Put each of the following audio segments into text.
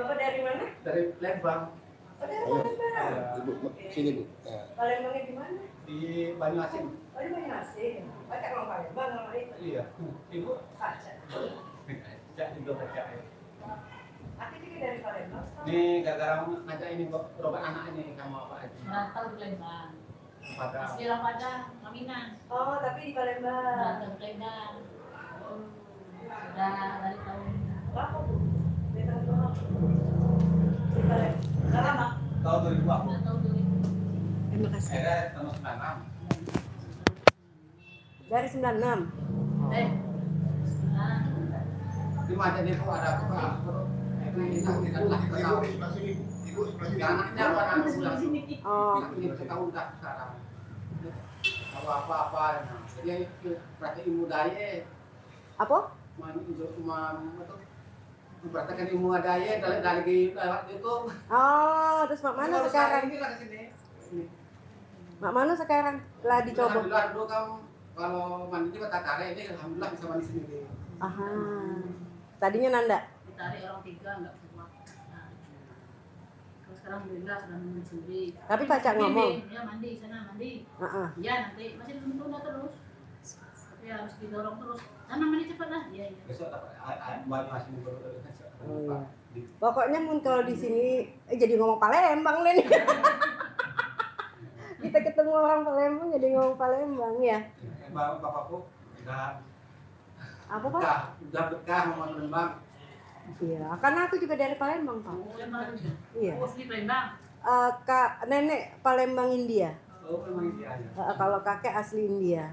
Bapak dari mana? Dari Lembang. Oh, dari Palembang. Ibu, sini Bu. Palembangnya di mana? Di Banyuasin. Oh, di Banyuasin. Baca orang Palembang sama itu. Iya. Ibu? Baca. Tidak juga baca ya. Aku juga dari Palembang. Ini gara-gara ngajak ini kok berobat anak ini kamu apa aja? Merantau di Lembang. Pada Asli orang Padang, Maminan. Oh, tapi di Palembang. Merantau di Lembang. Sudah dari tahun Berapa tuh? Dari tahun berapa? Di Palembang. Nggak lama. tahun 2000 aku. tahun 2000. Terima kasih. Tahun 96. Dari 96. Nah, Di mana dia kok ada apa? Ini anaknya apa anak sebelah sini? Oh. Ini kita udah sekarang. Apa-apa. Jadi berarti ilmu daya. Apa? Berarti ilmu daya dari lewat YouTube. Oh, terus mak mana sekarang? Ini lah ke sini. Mak mana sekarang? Lah dicoba. Alhamdulillah dulu kamu kalau mandi di Kota Tare ini alhamdulillah bisa mandi sendiri. Aha. Tadinya Nanda. ditarik orang 3 nggak kuat. Nah, terus sekarang alhamdulillah sudah mandi sendiri. Tapi Pacar ngomong. Ya mandi sana mandi. Heeh. Iya nanti masih ditunda terus. Tapi harus didorong terus. Sana mandi cepat lah. Iya iya. Besok dapat banyak masih Oh, iya. Pokoknya mun kalau di sini jadi ngomong Palembang Len. Kita ketemu orang Palembang jadi ngomong Palembang ya. Bapakku udah Apa Pak? udah betah mau Palembang. Iya, karena aku juga dari Palembang Pak. Palembang. Iya. Asli Palembang. Kak nenek Palembang India. Oh memang India ya. Kalau kakek asli India.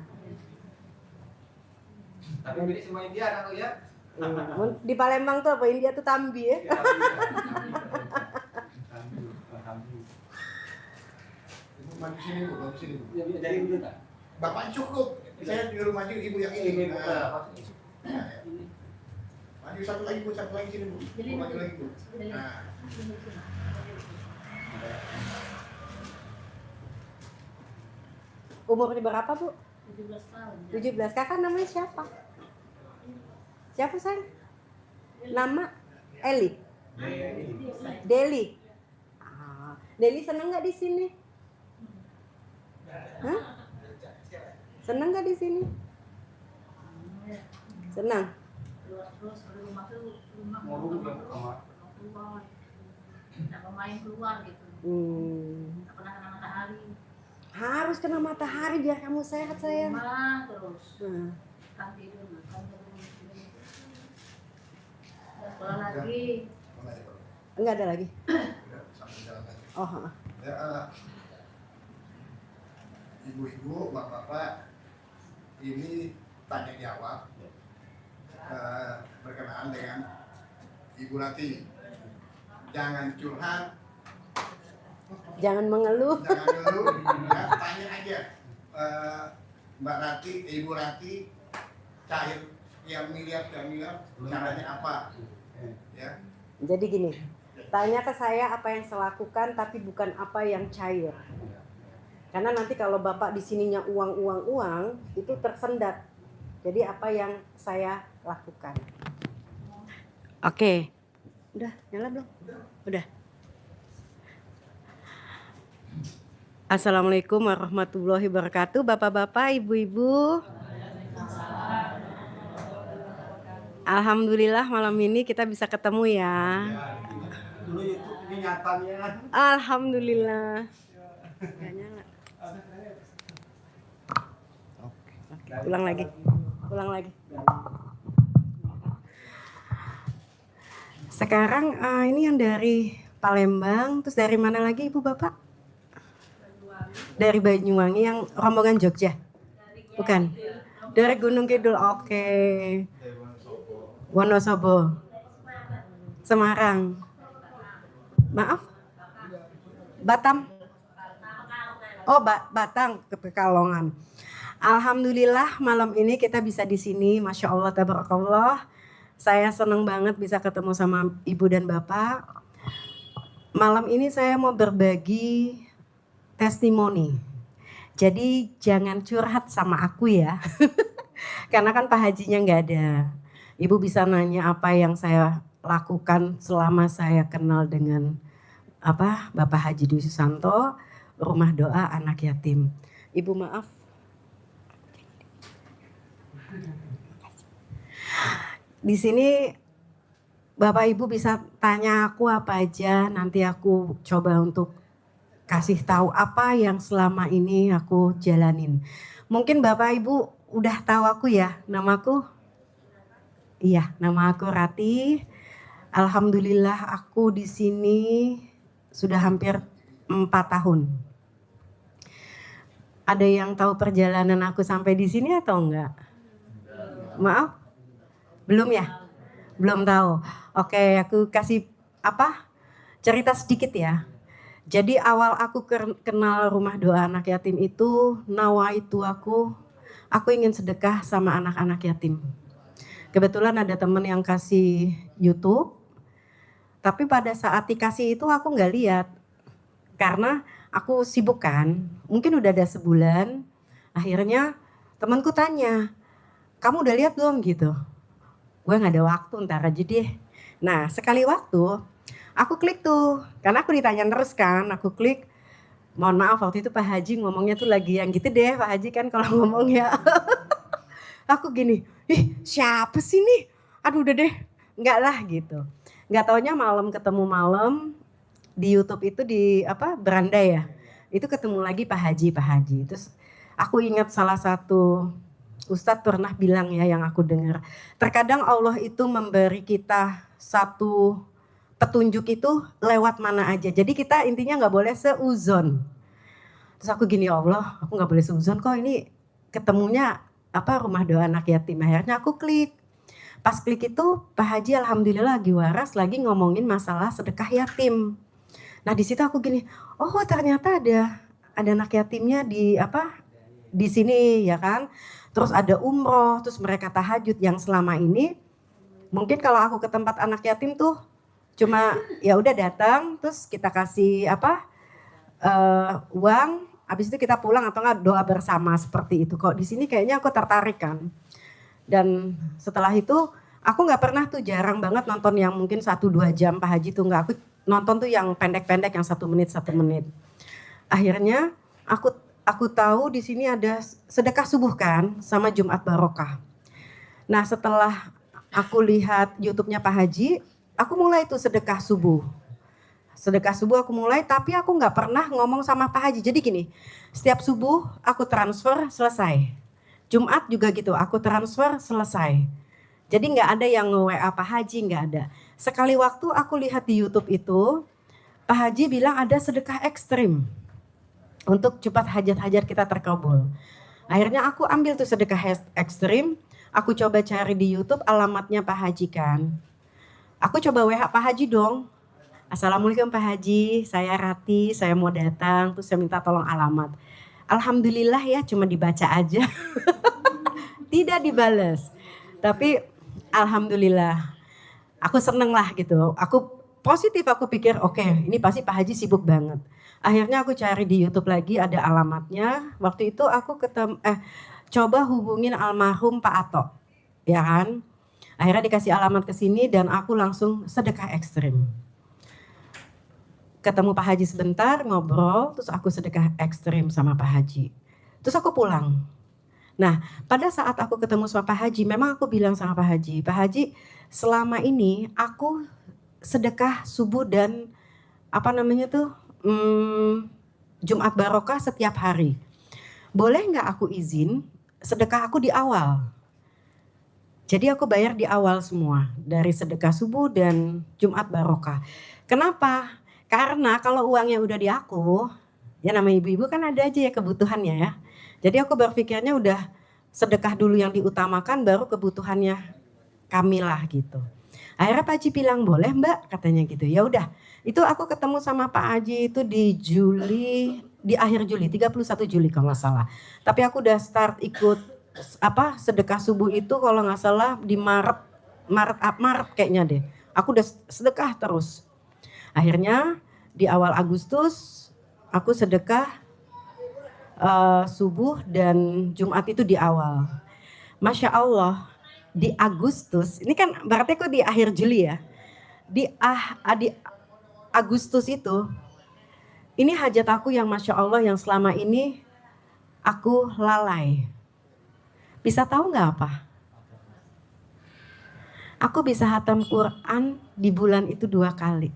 Tapi milik semua India anak ya. Iya. Di Palembang tuh apa India tuh Tambi ya. Ibu maju sini Bu, maju sini Bu. Jadi itu tak? Bapak cukup. Saya di rumah maju ibu yang ini. Maju satu lagi Bu, satu lagi sini Bu. Bu, maju lagi Bu. Nah. Umurnya berapa Bu? 17 tahun. 17. Kakak namanya siapa? Siapa sayang? Nama Eli. Deli. Deli seneng nggak di sini? Hah? Seneng nggak di sini? Senang. Terus rumah tuh rumah Mau keluar. Nggak main keluar gitu. Nggak pernah kena matahari. Harus kena matahari biar kamu sehat sayang. Rumah terus. Nah. Tidur makan terus. Sekolah lagi. Enggak ada lagi. Sampai jalan lagi. Oh. Ya, ibu-ibu, bapak-bapak, ini tanya jawab berkenaan dengan Ibu Rati. Jangan curhat, Jangan mengeluh. jangan ngeluh, ya, tanya aja. Mbak Rati, Ibu Rati, cair yang miliar, caranya apa? Ya. Jadi gini, tanya ke saya apa yang saya lakukan tapi bukan apa yang cair. Karena nanti kalau Bapak di sininya uang itu tersendat. Jadi apa yang saya lakukan. Oke. Udah, nyala belum? Udah. Assalamualaikum warahmatullahi wabarakatuh. Bapak-bapak, ibu-ibu. Alhamdulillah malam ini kita bisa ketemu ya. Dulu YouTube ini nyatanya. Alhamdulillah. Gak nyala. Oke, ulang lagi. Sekarang ini yang dari Palembang, terus dari mana lagi Ibu Bapak? Dari Banyuwangi yang rombongan Jogja? Bukan? Dari Gunung Kidul, oke. Wonosobo. Semarang. Maaf? Batam? Oh, Batang, ke Pekalongan. Alhamdulillah malam ini kita bisa di sini, Masya Allah, tabarakallah. Saya senang banget bisa ketemu sama Ibu dan Bapak. Malam ini saya mau berbagi testimoni. Jadi jangan curhat sama aku ya. Karena kan Pak Hajinya nggak ada. Ibu bisa nanya apa yang saya lakukan selama saya kenal dengan Bapak Haji Dwi Susanto, Rumah Doa Anak Yatim. Ibu maaf. Di sini Bapak Ibu bisa tanya aku apa aja, nanti aku coba untuk kasih tahu apa yang selama ini aku jalanin. Mungkin Bapak Ibu udah tahu aku ya, namaku? Iya, nama aku Rati. Alhamdulillah aku di sini sudah hampir 4 tahun. Ada yang tahu perjalanan aku sampai di sini atau enggak? Maaf? Belum ya? Belum tahu. Oke, aku kasih cerita sedikit ya. Jadi awal aku kenal Rumah Doa Anak Yatim itu, nawaitu aku ingin sedekah sama anak-anak yatim. Kebetulan ada temen yang kasih YouTube, tapi pada saat dikasih itu aku nggak lihat karena aku sibuk kan. Mungkin udah ada sebulan. Akhirnya temanku tanya, kamu udah lihat belum gitu? Gue nggak ada waktu, ntar aja deh. Nah sekali waktu aku klik tuh, karena aku ditanya terus kan. Aku klik. Mohon maaf waktu itu Pak Haji ngomongnya tuh lagi yang gitu deh. Pak Haji kan kalau ngomong ya. Aku gini, siapa sih nih? Aduh udah deh, enggak lah gitu. Enggak taunya ketemu malam di YouTube itu di beranda ya. Itu ketemu lagi Pak Haji. Terus aku ingat salah satu Ustadz pernah bilang ya yang aku dengar. Terkadang Allah itu memberi kita satu petunjuk itu lewat mana aja. Jadi kita intinya nggak boleh seuzon. Terus aku gini, ya Allah, aku nggak boleh seuzon kok, ini ketemunya Rumah Doa Anak Yatim. Akhirnya aku klik. Pas klik itu Pak Haji alhamdulillah lagi waras, lagi ngomongin masalah sedekah yatim. Nah di situ aku gini, oh ternyata ada anak yatimnya di sini ya kan. Terus ada umroh, terus mereka tahajud yang selama ini mungkin kalau aku ke tempat anak yatim tuh cuma ya udah datang terus kita kasih uang, habis itu kita pulang atau enggak doa bersama seperti itu. Kok di sini kayaknya aku tertarik kan. Dan setelah itu aku nggak pernah tuh, jarang banget nonton yang mungkin 1-2 jam Pak Haji tuh, nggak. Aku nonton tuh yang pendek-pendek yang 1 menit. Akhirnya aku tahu di sini ada sedekah subuh kan sama Jumat Barokah. Nah setelah aku lihat YouTube-nya Pak Haji, aku mulai tuh sedekah subuh aku mulai, tapi aku nggak pernah ngomong sama Pak Haji. Jadi gini, setiap subuh aku transfer selesai. Jumat juga gitu, aku transfer selesai. Jadi nggak ada yang nge-WA Pak Haji, nggak ada. Sekali waktu aku lihat di YouTube itu, Pak Haji bilang ada sedekah ekstrim untuk cepat hajat-hajat kita terkabul. Akhirnya aku ambil tuh sedekah ekstrim, aku coba cari di YouTube alamatnya Pak Haji kan. Aku coba WA Pak Haji dong. Assalamualaikum Pak Haji, saya Rati, saya mau datang, terus saya minta tolong alamat. Alhamdulillah ya cuma dibaca aja. Tidak dibales. Tapi alhamdulillah aku seneng lah gitu. Aku positif, aku pikir oke, ini pasti Pak Haji sibuk banget. Akhirnya aku cari di YouTube lagi ada alamatnya. Waktu itu aku coba hubungin almarhum Pak Ato. Ya kan? Akhirnya dikasih alamat ke sini dan aku langsung sedekah ekstrim. Ketemu Pak Haji sebentar, ngobrol, terus aku sedekah ekstrim sama Pak Haji. Terus aku pulang. Nah, pada saat aku ketemu sama Pak Haji, memang aku bilang sama Pak Haji, selama ini aku sedekah subuh dan Jumat Barokah setiap hari. Boleh nggak aku izin sedekah aku di awal? Jadi aku bayar di awal semua, dari sedekah subuh dan Jumat Barokah. Kenapa? Karena kalau uangnya udah di aku, ya namanya ibu-ibu kan ada aja ya kebutuhannya ya. Jadi aku berpikirnya udah sedekah dulu yang diutamakan, baru kebutuhannya kami lah gitu. Akhirnya Pak Haji bilang boleh Mbak, katanya gitu. Ya udah, itu aku ketemu sama Pak Haji itu di akhir Juli, 31 Juli kalau nggak salah. Tapi aku udah start ikut sedekah subuh itu kalau nggak salah di Maret kayaknya deh. Aku udah sedekah terus. Akhirnya di awal Agustus aku sedekah subuh dan Jumat itu di awal. Masya Allah di Agustus, ini kan berarti aku di akhir Juli ya. di Agustus itu, ini hajat aku yang Masya Allah yang selama ini aku lalai. Bisa tahu nggak apa? Aku bisa hatam Quran di bulan itu 2 kali.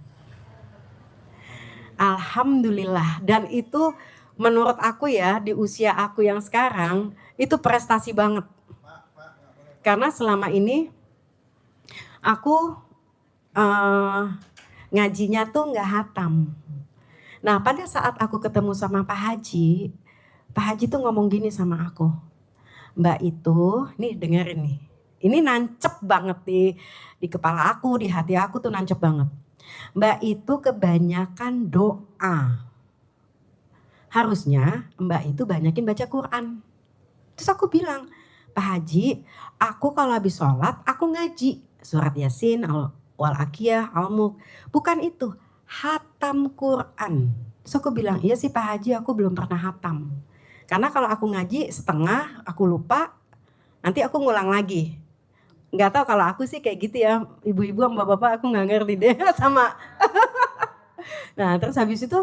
Alhamdulillah. Dan itu menurut aku ya, di usia aku yang sekarang, itu prestasi banget. Karena selama ini aku ngajinya tuh nggak hatam. Nah pada saat aku ketemu sama Pak Haji tuh ngomong gini sama aku. Mbak itu, nih dengerin nih. Ini nancep banget di kepala aku, di hati aku tuh nancep banget. Mbak itu kebanyakan doa. Harusnya Mbak itu banyakin baca Quran. Terus aku bilang, Pak Haji, aku kalau habis sholat aku ngaji. Surat Yasin, Al-Aqiyah, Al-Mulk. Bukan itu, hatam Quran. Terus aku bilang, iya sih Pak Haji aku belum pernah hatam. Karena kalau aku ngaji setengah, aku lupa, nanti aku ngulang lagi. Nggak tahu kalau aku sih kayak gitu ya, ibu-ibu sama bapak aku nggak ngerti deh sama. Nah terus habis itu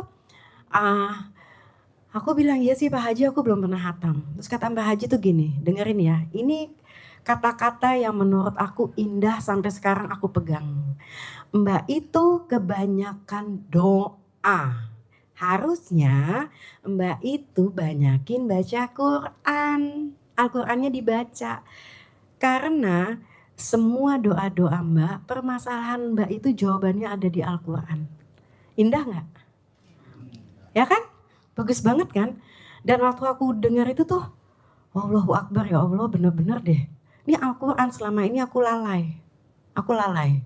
aku bilang iya sih Pak Haji aku belum pernah hatam. Terus kata Mbak Haji tuh gini, dengerin ya, ini kata-kata yang menurut aku indah sampai sekarang aku pegang. Mbak itu kebanyakan doa. Harusnya Mbak itu banyakin baca Quran. Al-Qurannya dibaca. Karena semua doa-doa Mbak, permasalahan Mbak itu jawabannya ada di Al-Quran. Indah gak? Ya kan? Bagus banget kan? Dan waktu aku dengar itu tuh, Allahu Akbar ya Allah, bener-bener deh. Ini Al-Quran selama ini aku lalai.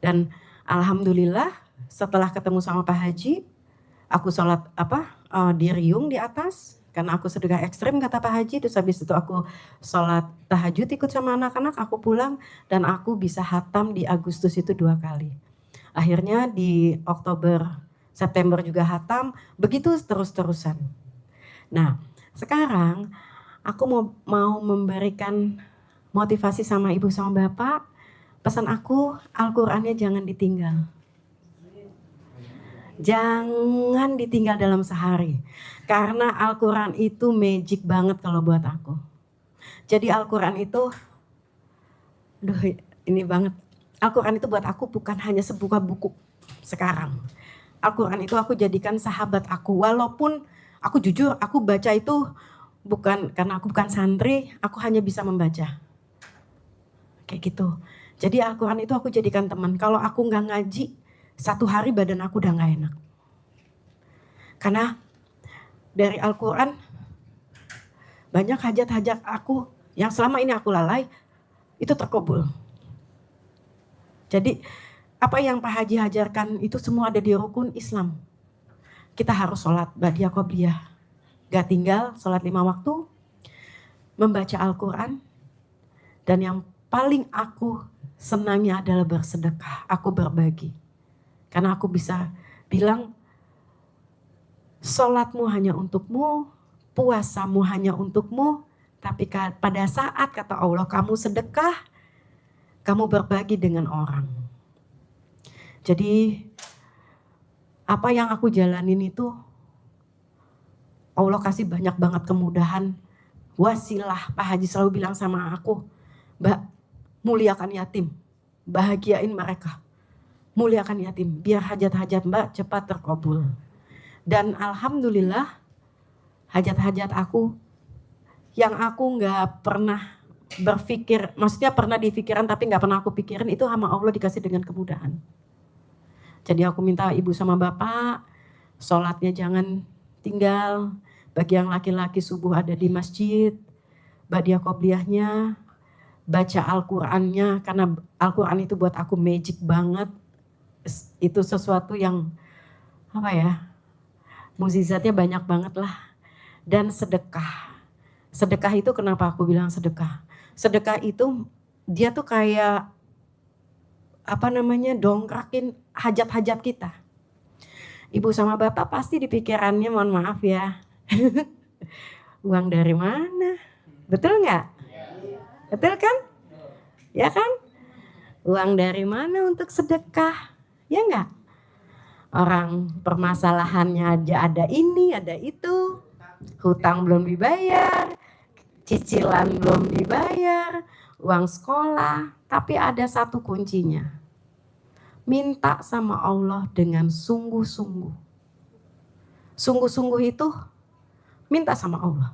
Dan Alhamdulillah setelah ketemu sama Pak Haji, aku sholat di riung di atas. Karena aku sedekah ekstrim kata Pak Haji. Terus habis itu aku sholat tahajud ikut sama anak-anak. Aku pulang dan aku bisa hatam di Agustus itu 2 kali. Akhirnya di Oktober, September juga hatam. Begitu terus-terusan. Nah sekarang aku mau memberikan motivasi sama ibu sama bapak. Pesan aku, Al-Qurannya jangan ditinggal. Jangan ditinggal dalam sehari. Karena Al-Quran itu magic banget kalau buat aku. Jadi Al-Quran itu, ini banget. Al-Quran itu buat aku bukan hanya sebuah buku sekarang. Al-Quran itu aku jadikan sahabat aku. Walaupun aku jujur, aku baca itu bukan karena aku bukan santri, aku hanya bisa membaca. Kayak gitu. Jadi Al-Quran itu aku jadikan teman. Kalau aku nggak ngaji, 1 hari badan aku udah gak enak. Karena dari Al-Quran banyak hajat-hajat aku yang selama ini aku lalai itu terkabul. Jadi apa yang Pak Haji ajarkan itu semua ada di rukun Islam. Kita harus sholat ba'diyah qobliyah. Gak tinggal sholat 5 waktu. Membaca Al-Quran. Dan yang paling aku senangnya adalah bersedekah. Aku berbagi. Karena aku bisa bilang, sholatmu hanya untukmu, puasamu hanya untukmu, tapi pada saat kata Allah kamu sedekah, kamu berbagi dengan orang. Jadi apa yang aku jalanin itu, Allah kasih banyak banget kemudahan, wasilah. Pak Haji selalu bilang sama aku, Mbak, muliakan yatim, bahagiain mereka. Muliakan yatim, biar hajat-hajat Mbak cepat terkabul. Dan Alhamdulillah hajat-hajat aku yang aku gak pernah berpikir, maksudnya pernah dipikiran tapi gak pernah aku pikirin, itu sama Allah dikasih dengan kemudahan. Jadi aku minta ibu sama bapak, sholatnya jangan tinggal. Bagi yang laki-laki subuh ada di masjid, ba'diyah qobliyahnya, baca Al-Qurannya, karena Al-Quran itu buat aku magic banget. Itu sesuatu yang mukjizatnya banyak banget lah. Dan sedekah. Sedekah itu kenapa aku bilang sedekah? Sedekah itu dia tuh kayak dongkrakin hajat-hajat kita. Ibu sama bapak pasti di pikirannya, mohon maaf ya, uang dari mana? Betul nggak? Betul kan? Ya kan? Uang dari mana untuk sedekah? Ya enggak? Orang permasalahannya aja ada ini, ada itu. Hutang belum dibayar, cicilan belum dibayar, uang sekolah. Tapi ada satu kuncinya. Minta sama Allah dengan sungguh-sungguh. Sungguh-sungguh itu minta sama Allah.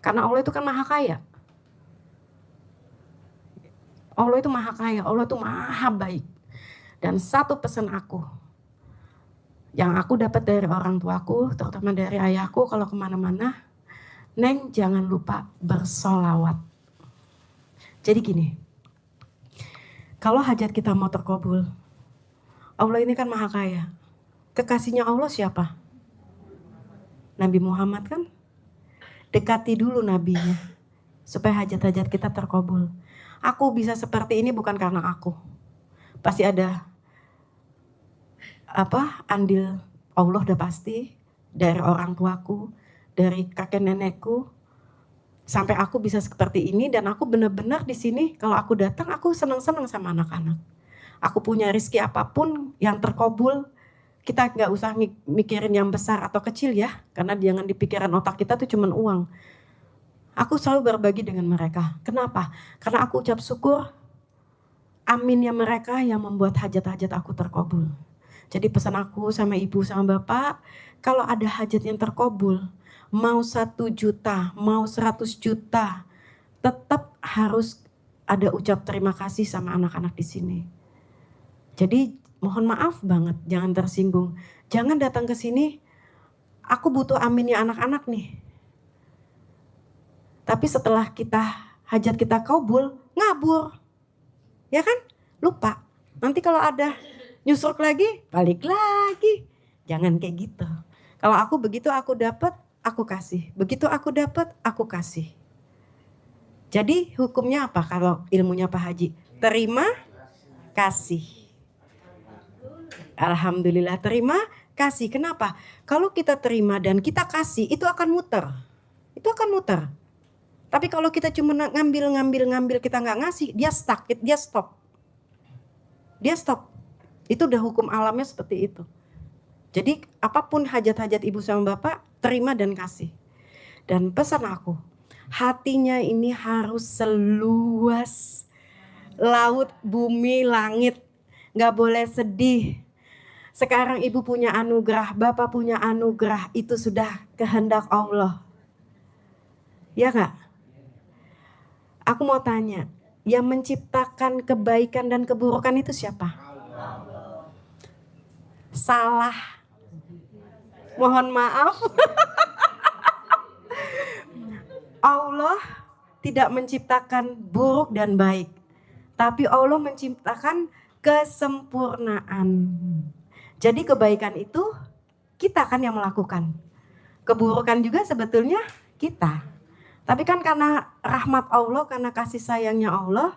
Karena Allah itu kan maha kaya. Allah itu maha kaya, Allah itu maha baik. Dan satu pesan aku, yang aku dapat dari orang tuaku, terutama dari ayahku kalau kemana-mana, Neng jangan lupa bersolawat. Jadi gini, kalau hajat kita mau terkabul, Allah ini kan maha kaya. Kekasihnya Allah siapa? Nabi Muhammad kan? Dekati dulu nabinya, supaya hajat-hajat kita terkabul. Aku bisa seperti ini bukan karena aku. Pasti ada andil Allah udah pasti, dari orang tuaku, dari kakek nenekku, sampai aku bisa seperti ini. Dan aku benar-benar di sini kalau aku datang aku senang-senang sama anak-anak. Aku punya rezeki apapun yang terkabul, kita nggak usah mikirin yang besar atau kecil ya, karena jangan di pikiran otak kita tuh cuman uang. Aku selalu berbagi dengan mereka. Kenapa? Karena aku ucap syukur, aminnya mereka yang membuat hajat-hajat aku terkabul. Jadi pesan aku sama ibu sama bapak, kalau ada hajat yang terkabul, mau 1 juta, mau 100 juta, tetap harus ada ucap terima kasih sama anak-anak di sini. Jadi mohon maaf banget, jangan tersinggung. Jangan datang ke sini, aku butuh aminnya anak-anak nih. Tapi setelah hajat kita kabul, ngabur. Ya kan? Lupa. Nanti kalau ada nyusruk lagi, balik lagi. Jangan kayak gitu. Kalau aku begitu aku dapat, aku kasih. Begitu aku dapat, aku kasih. Jadi hukumnya apa kalau ilmunya Pak Haji? Terima, kasih. Alhamdulillah terima, kasih. Kenapa? Kalau kita terima dan kita kasih, itu akan muter. Itu akan muter. Tapi kalau kita cuma ngambil, kita nggak ngasih, dia stuck, dia stop. Dia stop. Itu udah hukum alamnya seperti itu. Jadi apapun hajat-hajat ibu sama bapak, terima dan kasih. Dan pesan aku, hatinya ini harus seluas laut, bumi, langit. Nggak boleh sedih. Sekarang ibu punya anugerah, bapak punya anugerah, itu sudah kehendak Allah. Ya nggak? Aku mau tanya, yang menciptakan kebaikan dan keburukan itu siapa? Salah. Mohon maaf. Allah tidak menciptakan buruk dan baik. Tapi Allah menciptakan kesempurnaan. Jadi kebaikan itu kita kan yang melakukan. Keburukan juga sebetulnya kita. Tapi kan karena rahmat Allah, karena kasih sayangnya Allah,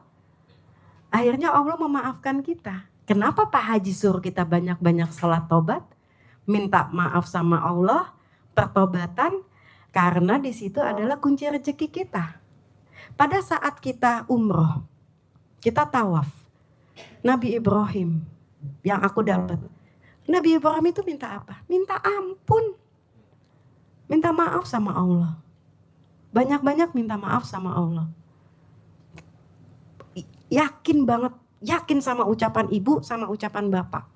akhirnya Allah memaafkan kita. Kenapa Pak Haji suruh kita banyak-banyak sholat tobat? Minta maaf sama Allah, pertobatan, karena di situ adalah kunci rezeki kita. Pada saat kita umroh, kita tawaf, Nabi Ibrahim yang aku dapat. Nabi Ibrahim itu minta apa? Minta ampun. Minta maaf sama Allah. Banyak-banyak minta maaf sama Allah. Yakin banget, yakin sama ucapan ibu, sama ucapan bapak.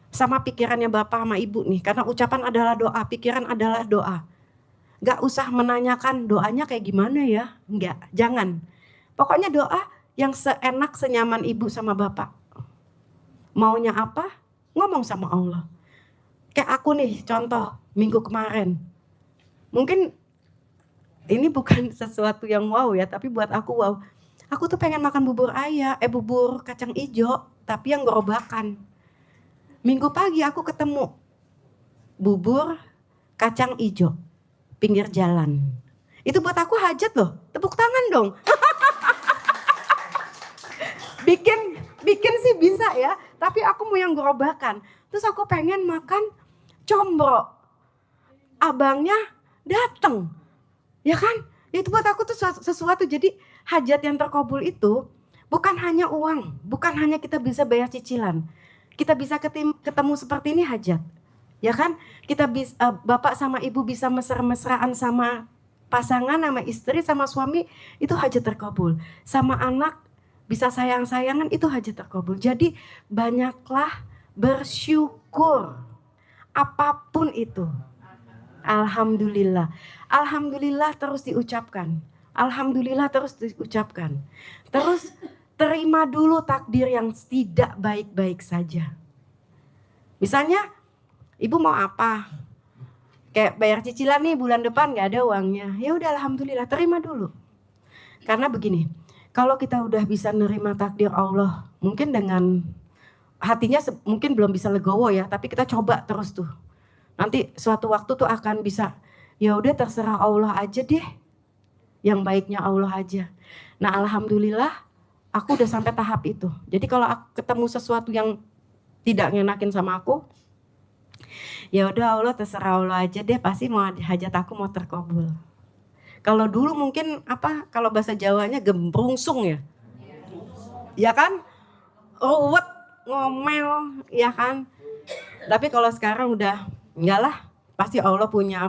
Sama pikirannya bapak sama ibu nih. Karena ucapan adalah doa, pikiran adalah doa. Gak usah menanyakan doanya kayak gimana ya. Enggak, jangan. Pokoknya doa yang seenak, senyaman ibu sama bapak. Maunya apa? Ngomong sama Allah. Kayak aku nih, contoh minggu kemarin. Mungkin ini bukan sesuatu yang wow ya, tapi buat aku wow. Aku tuh pengen makan bubur kacang ijo, tapi yang gerobakan. Minggu pagi aku ketemu bubur kacang ijo, pinggir jalan. Itu buat aku hajat loh, tepuk tangan dong. Bikin sih bisa ya, tapi aku mau yang gerobakan. Terus aku pengen makan combro. Abangnya dateng. Ya kan? Itu buat aku tuh sesuatu. Jadi hajat yang terkabul itu Bukan hanya uang, bukan hanya kita bisa bayar cicilan. Kita bisa ketemu seperti ini hajat. Ya kan? Kita bisa, bapak sama ibu bisa mesra-mesraan sama pasangan, sama istri, sama suami, itu hajat terkabul. Sama anak bisa sayang-sayangan, itu hajat terkabul. Jadi banyaklah bersyukur apapun itu. Alhamdulillah. Alhamdulillah terus diucapkan. Alhamdulillah terus diucapkan. Terus terima dulu takdir yang tidak baik-baik saja. Misalnya, ibu mau apa? Kayak bayar cicilan nih bulan depan gak ada uangnya. Ya udah alhamdulillah, terima dulu. Karena begini, kalau kita udah bisa nerima takdir Allah, mungkin dengan hatinya mungkin belum bisa legowo ya, tapi kita coba terus tuh. Nanti suatu waktu tuh akan bisa, ya udah terserah Allah aja deh. Yang baiknya Allah aja. Nah alhamdulillah aku udah sampai tahap itu. Jadi kalau aku ketemu sesuatu yang tidak ngenakin sama aku, ya udah Allah terserah Allah aja deh, pasti mau hajat aku mau terkabul. Kalau dulu mungkin kalau bahasa Jawanya gembrungsung ya. Ya kan? Ruwet, ngomel, ya kan? Tapi kalau sekarang udah enggak lah, pasti Allah punya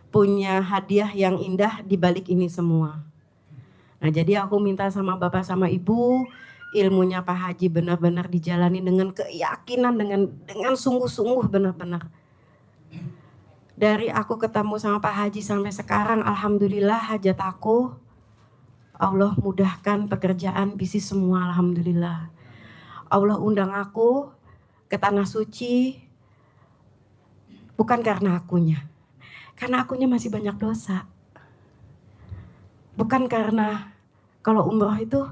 punya hadiah yang indah di balik ini semua. Nah, jadi aku minta sama Bapak sama Ibu, ilmunya Pak Haji benar-benar dijalani dengan keyakinan, dengan sungguh-sungguh benar-benar. Dari aku ketemu sama Pak Haji sampai sekarang, alhamdulillah hajat aku, Allah mudahkan pekerjaan, bisnis semua, alhamdulillah. Allah undang aku ke Tanah Suci, bukan karena akunya. Karena akunya masih banyak dosa. Bukan karena kalau umroh itu,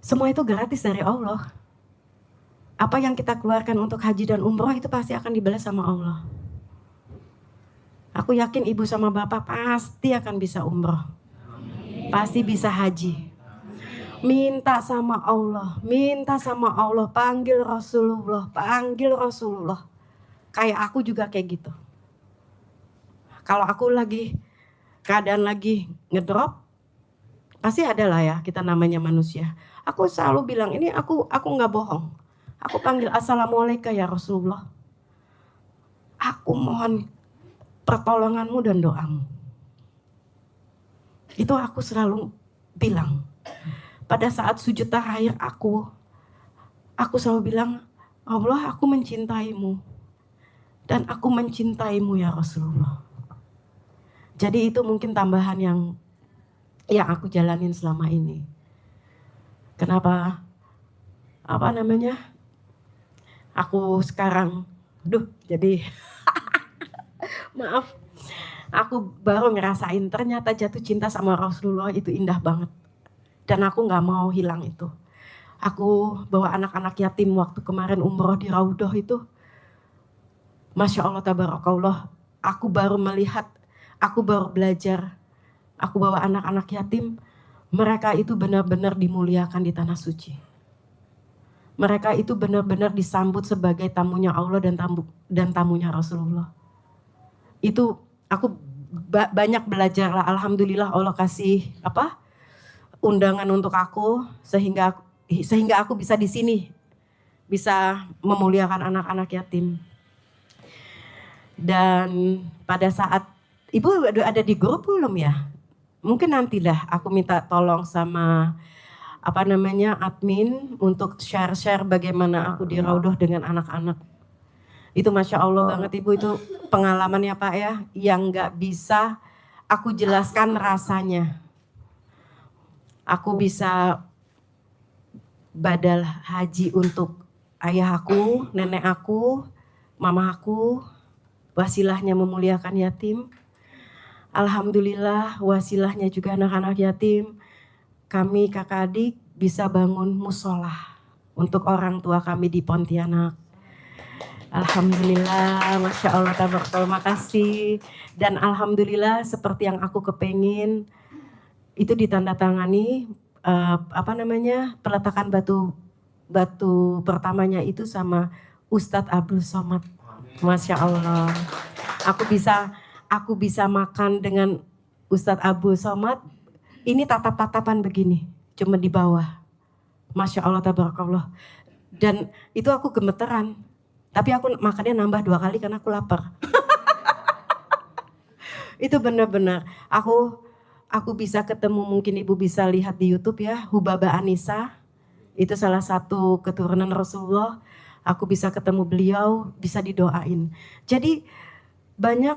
semua itu gratis dari Allah. Apa yang kita keluarkan untuk haji dan umroh itu pasti akan dibalas sama Allah. Aku yakin ibu sama bapak pasti akan bisa umroh. Pasti bisa haji. Minta sama Allah, panggil Rasulullah, Kayak aku juga kayak gitu. Kalau aku keadaan lagi ngedrop, pasti ada lah ya, kita namanya manusia. Aku selalu bilang, ini aku nggak bohong. Aku panggil assalamualaikum ya Rasulullah. Aku mohon pertolonganmu dan doamu. Itu aku selalu bilang. Pada saat sujud terakhir aku selalu bilang, Allah aku mencintaimu. Dan aku mencintaimu ya Rasulullah. Jadi itu mungkin tambahan yang aku jalanin selama ini. Kenapa? Aku sekarang, jadi maaf. Aku baru ngerasain ternyata jatuh cinta sama Rasulullah itu indah banget. Dan aku gak mau hilang itu. Aku bawa anak-anak yatim waktu kemarin umroh di Raudhah itu. Masya Allah tabarakallah. Aku baru melihat, aku baru belajar. Aku bawa anak-anak yatim. Mereka itu benar-benar dimuliakan di Tanah Suci. Mereka itu benar-benar disambut sebagai tamunya Allah dan tamunya Rasulullah. Itu aku banyak belajar lah. Alhamdulillah Allah kasih undangan untuk aku sehingga aku bisa di sini, bisa memuliakan anak-anak yatim. Dan pada saat ibu ada di grup belum ya? Mungkin nantilah aku minta tolong sama admin untuk share bagaimana aku di Raudhah dengan anak-anak. Itu Masya Allah banget Ibu, itu pengalaman ya Pak ya, yang gak bisa aku jelaskan rasanya. Aku bisa badal haji untuk ayah aku, nenek aku, mama aku, wasilahnya memuliakan yatim. Alhamdulillah wasilahnya juga anak-anak yatim. Kami kakak adik bisa bangun musola untuk orang tua kami di Pontianak. Alhamdulillah, Masya Allah, tabarakallah, makasih. Dan Alhamdulillah seperti yang aku kepengin, itu ditandatangani, peletakan batu pertamanya itu sama Ustadz Abdul Somad. Masya Allah. Aku bisa makan dengan Ustadz Abdul Somad. Ini tatap-tatapan begini. cuma di bawah. Masya Allah, tabarakallah. Dan itu aku gemeteran. Tapi aku makannya nambah 2 kali karena aku lapar. Itu benar-benar. Aku bisa ketemu, mungkin ibu bisa lihat di YouTube ya, Hubaba Anisa. Itu salah satu keturunan Rasulullah. Aku bisa ketemu beliau, bisa didoain. Jadi banyak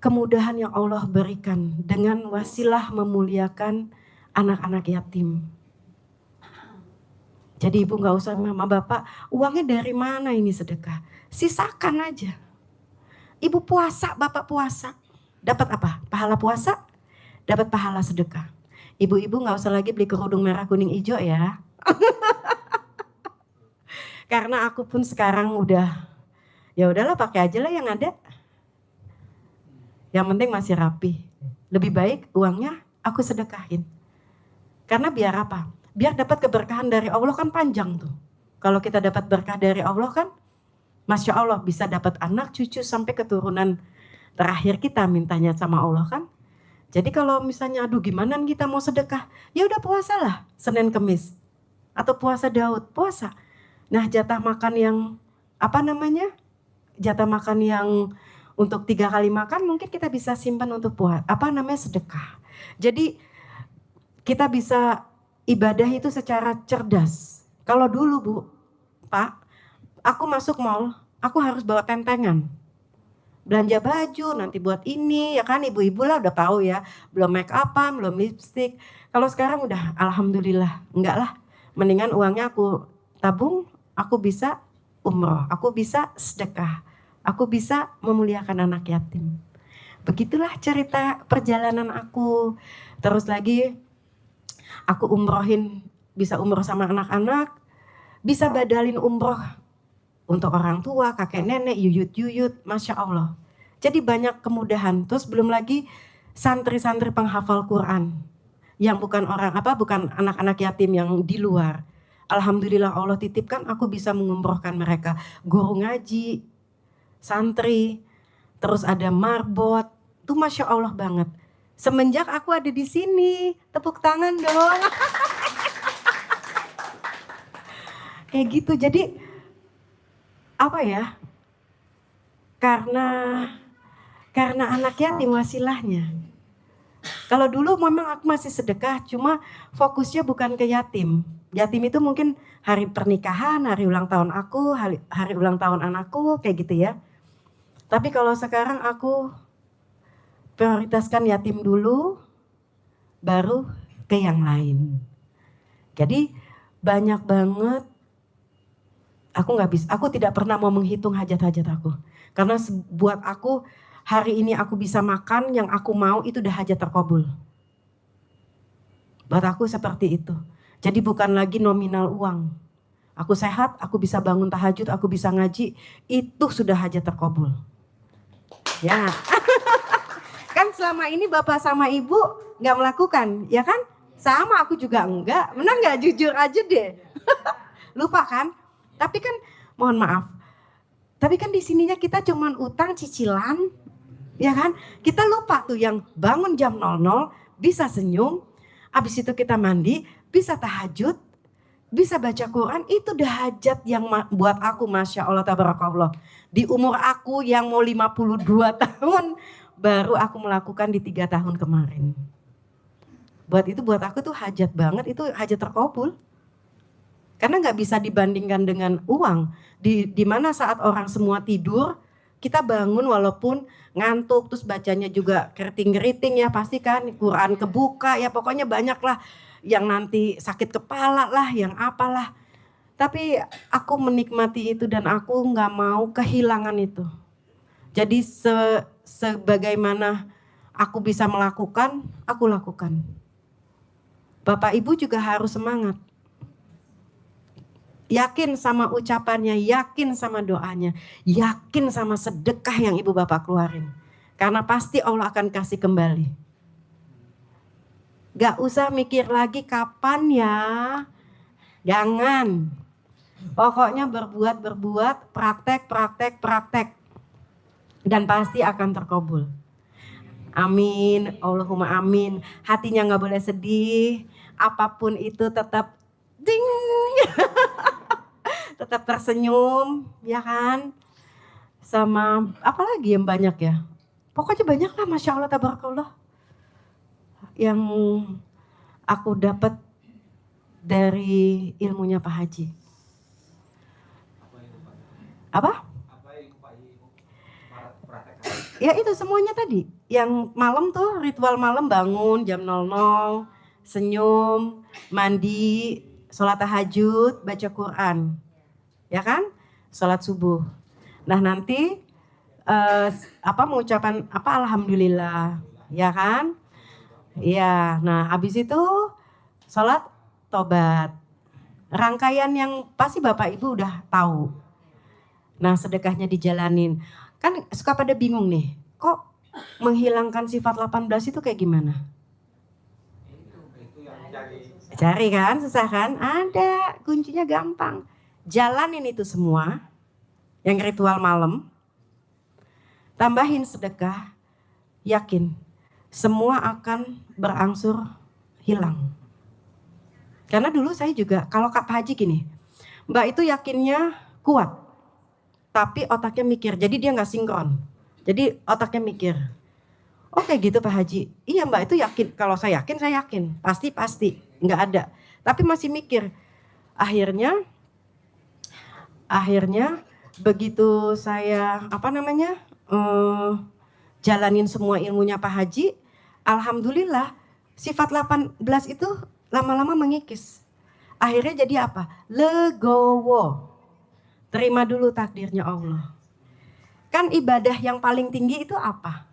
kemudahan yang Allah berikan dengan wasilah memuliakan anak-anak yatim. Jadi ibu gak usah mama bapak, uangnya dari mana ini sedekah? Sisakan aja. Ibu puasa, bapak puasa. Dapat apa? Pahala puasa, dapat pahala sedekah. Ibu-ibu gak usah lagi beli kerudung merah kuning hijau ya. Karena aku pun sekarang udah, ya udahlah pakai aja lah yang ada. Yang penting masih rapi. Lebih baik uangnya aku sedekahin. Karena biar apa? Biar dapat keberkahan dari Allah kan panjang tuh. Kalau kita dapat berkah dari Allah kan, Masya Allah bisa dapat anak, cucu sampai keturunan terakhir kita mintanya sama Allah kan. Jadi kalau misalnya aduh gimana kita mau sedekah, ya udah puasalah Senin Kemis. Atau puasa Daud, puasa. Nah jatah makan yang jatah makan yang untuk 3 kali makan mungkin kita bisa simpan untuk sedekah. Jadi kita bisa ibadah itu secara cerdas. Kalau dulu Bu, Pak, aku masuk mall, aku harus bawa tentengan. Belanja baju, nanti buat ini, ya kan ibu-ibu lah udah tahu ya. Belum make upan, belum lipstick. Kalau sekarang udah alhamdulillah, enggak lah. Mendingan uangnya aku tabung, aku bisa umroh, aku bisa sedekah, aku bisa memuliakan anak yatim. Begitulah cerita perjalanan aku. Terus lagi aku bisa umroh sama anak-anak, bisa badalin umroh untuk orang tua, kakek nenek, yuyut, Masya Allah. Jadi banyak kemudahan. Terus belum lagi santri-santri penghafal Quran yang bukan anak-anak yatim yang di luar. Alhamdulillah Allah titipkan aku bisa mengumrohkan mereka. Guru ngaji, santri, terus ada marbot. Itu Masya Allah banget. Semenjak aku ada di sini, tepuk tangan dong. Kayak gitu. Jadi apa ya? Karena anak yatim wasilahnya. Kalau dulu memang aku masih sedekah, cuma fokusnya bukan ke yatim. Yatim itu mungkin hari pernikahan, hari ulang tahun aku, hari ulang tahun anakku, kayak gitu ya. Tapi kalau sekarang aku prioritaskan yatim dulu, baru ke yang lain. Jadi banyak banget. Aku tidak pernah mau menghitung hajat-hajat aku. Karena buat aku hari ini aku bisa makan yang aku mau itu udah hajat terkabul. Buat aku seperti itu. Jadi bukan lagi nominal uang. Aku sehat, aku bisa bangun tahajud, aku bisa ngaji, itu sudah hajat terkabul. Ya. Kan selama ini bapak sama ibu gak melakukan, ya kan? Sama aku juga enggak. Benar gak? Jujur aja deh. Lupa kan? Tapi kan mohon maaf. Tapi kan di sininya kita cuman utang cicilan, ya kan? Kita lupa tuh yang bangun jam 00 bisa senyum, habis itu kita mandi, bisa tahajud, bisa baca Quran, itu udah hajat yang buat aku Masya Allah tabarakallah. Di umur aku yang mau 52 tahun, baru aku melakukan di 3 tahun kemarin. Buat aku tuh hajat banget, itu hajat terkabul. Karena gak bisa dibandingkan dengan uang. Di mana saat orang semua tidur, kita bangun walaupun ngantuk, terus bacanya juga keriting-keriting ya pasti kan, Quran kebuka ya pokoknya banyak lah. Yang nanti sakit kepala lah, yang apalah. Tapi aku menikmati itu dan aku gak mau kehilangan itu. Jadi sebagaimana aku bisa melakukan, aku lakukan. Bapak Ibu juga harus semangat. Yakin sama ucapannya, yakin sama doanya, yakin sama sedekah yang ibu bapak keluarin. Karena pasti Allah akan kasih kembali. Gak usah mikir lagi kapan ya. Jangan. Pokoknya berbuat, praktek. Dan pasti akan terkabul. Amin, Allahumma amin. Hatinya gak boleh sedih. apapun itu tetap ding, tetap tersenyum, ya kan? Sama apa lagi yang banyak ya? Pokoknya banyak lah, Masya Allah, tabarakallah. Yang aku dapat dari ilmunya Pak Haji. Apa? Ya itu semuanya tadi. Yang malam tuh ritual malam, bangun jam 00, senyum, mandi, sholat tahajud, baca Quran. Ya kan? Sholat subuh. Nah nanti mengucapan alhamdulillah, ya kan? Iya. Nah habis itu sholat tobat. Rangkaian yang pasti Bapak Ibu udah tahu. Nah sedekahnya dijalanin. Kan suka pada bingung nih, kok menghilangkan sifat 18 itu kayak gimana? Cari kan, susah kan? Ada, kuncinya gampang. Jalanin itu semua, yang ritual malam, tambahin sedekah, yakin semua akan berangsur hilang. Karena dulu saya juga, kalau Kak Haji gini, Mbak itu yakinnya kuat, tapi otaknya mikir, jadi dia nggak sinkron. Jadi otaknya mikir, oke gitu Pak Haji, iya Mbak itu yakin, kalau saya yakin, pasti, nggak ada. Tapi masih mikir, akhirnya begitu saya jalanin semua ilmunya Pak Haji, alhamdulillah sifat 18 itu lama-lama mengikis. Akhirnya jadi apa? Legowo. Terima dulu takdirnya Allah. Kan ibadah yang paling tinggi itu apa?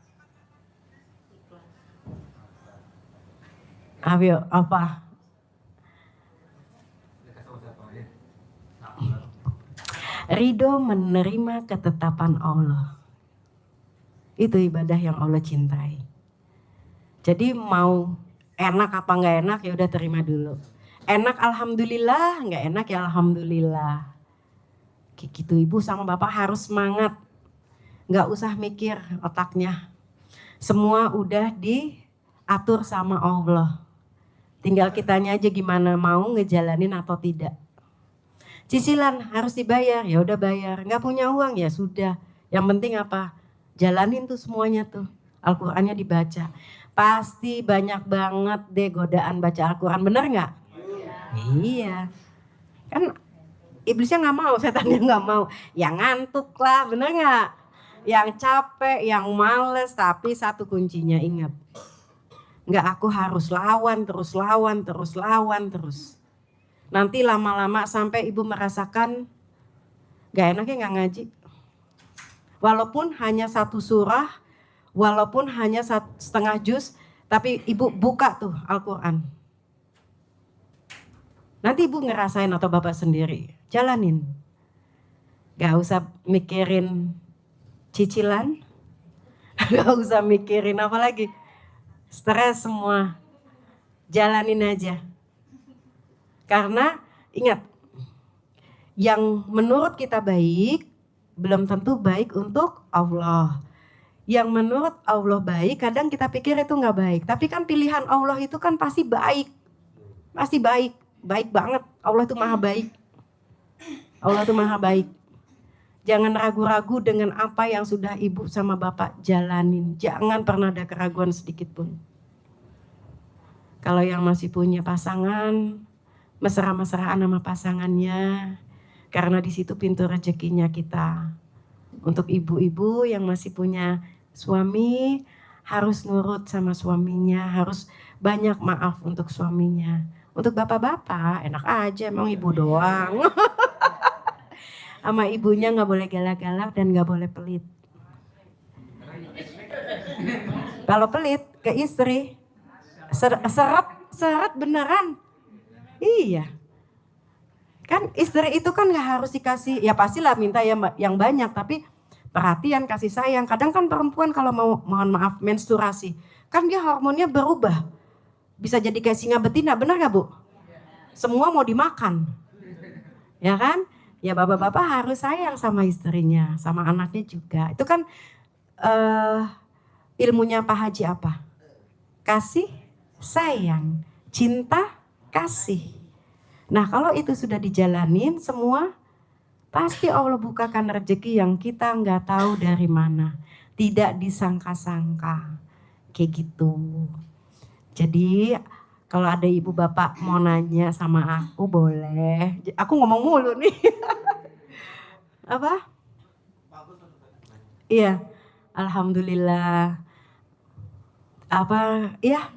Ayo, apa? Ridho menerima ketetapan Allah. Itu ibadah yang Allah cintai. Jadi mau enak apa nggak enak ya udah terima dulu. Enak alhamdulillah, nggak enak ya alhamdulillah. Gitu ibu sama bapak harus semangat, nggak usah mikir otaknya, semua udah diatur sama Allah, tinggal kitanya aja gimana mau ngejalanin atau tidak. Cicilan harus dibayar, ya udah bayar, nggak punya uang ya sudah, yang penting apa, jalanin tuh semuanya tuh, Al-Qurannya dibaca, pasti banyak banget deh godaan baca Al-Quran, bener nggak? Iya, kan iblisnya nggak mau, setannya nggak mau, yang ngantuk lah, bener nggak? Yang capek, yang males, tapi satu kuncinya ingat, nggak aku harus lawan terus. Nanti lama-lama sampai ibu merasakan nggak enaknya nggak ngaji, walaupun hanya satu surah, walaupun hanya setengah juz, tapi ibu buka tuh Al-Quran. Nanti ibu ngerasain atau bapak sendiri, jalanin. Gak usah mikirin cicilan, gak usah mikirin apa lagi, stres semua, jalanin aja. Karena ingat, yang menurut kita baik, belum tentu baik untuk Allah. Yang menurut Allah baik, kadang kita pikir itu gak baik. Tapi kan pilihan Allah itu kan pasti baik, baik banget. Allah itu maha baik. Jangan ragu-ragu dengan apa yang sudah ibu sama bapak jalanin. Jangan pernah ada keraguan sedikit pun. Kalau yang masih punya pasangan, mesra-mesraan sama pasangannya, karena di situ pintu rezekinya kita. Untuk ibu-ibu yang masih punya suami, harus nurut sama suaminya, harus banyak maaf untuk suaminya. Untuk bapak-bapak enak aja, emang ibu doang. Sama ibunya gak boleh galak-galak dan gak boleh pelit. Kalau pelit ke istri, seret beneran. Iya. Kan istri itu kan gak harus dikasih, ya pastilah minta yang banyak, tapi perhatian, kasih sayang. Kadang kan perempuan kalau mau, mohon maaf, menstruasi, kan dia hormonnya berubah. Bisa jadi kayak singa betina, benar gak Bu? Semua mau dimakan. Ya kan? Ya bapak-bapak harus sayang sama istrinya, sama anaknya juga. Itu kan ilmunya Pak Haji apa? Kasih, sayang, cinta, kasih. Nah kalau itu sudah dijalanin semua, pasti Allah bukakan rezeki yang kita nggak tahu dari mana, tidak disangka-sangka, kayak gitu. Jadi kalau ada ibu bapak mau nanya sama aku boleh. Aku ngomong mulu nih. Apa? Iya, alhamdulillah. Apa? Iya.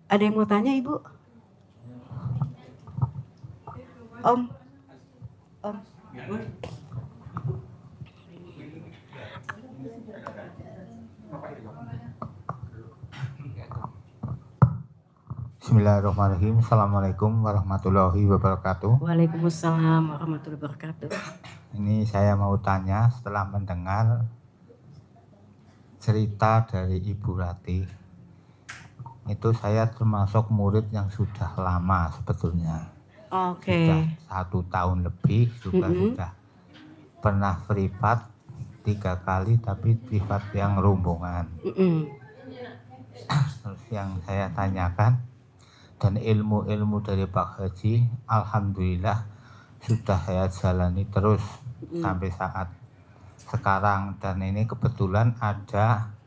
Ada yang mau tanya ibu? Om. Bismillahirrahmanirrahim. Assalamualaikum warahmatullahi wabarakatuh. Waalaikumsalam warahmatullahi wabarakatuh. Ini saya mau tanya setelah mendengar cerita dari Ibu Rati. Itu saya termasuk murid yang sudah lama sebetulnya. Oke. Sudah 1 tahun lebih juga sudah pernah privat 3 kali, tapi privat yang rombongan. Terus yang saya tanyakan dan ilmu-ilmu dari Pak Haji, alhamdulillah sudah saya jalani terus sampai saat sekarang. Dan ini kebetulan ada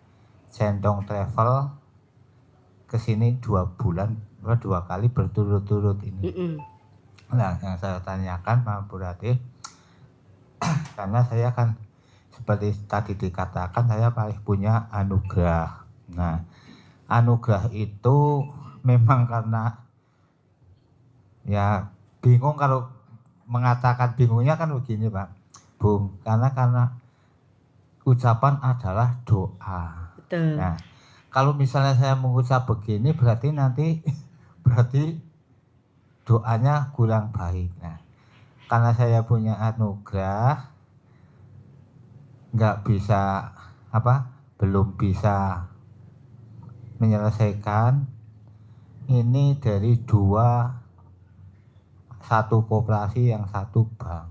Centong Travel kesini 2 bulan, 2 kali berturut-turut ini. Nah, yang saya tanyakan Pak Bu Rati, karena saya kan seperti tadi dikatakan saya paling punya anugerah. Nah, anugerah itu memang karena ya bingung kalau mengatakan bingungnya kan begini Pak Bung, karena ucapan adalah doa. Betul. Nah, kalau misalnya saya mengucap begini berarti doanya kurang baik. Nah, karena saya punya anugerah belum bisa menyelesaikan ini dari 1 koperasi yang 1 bank.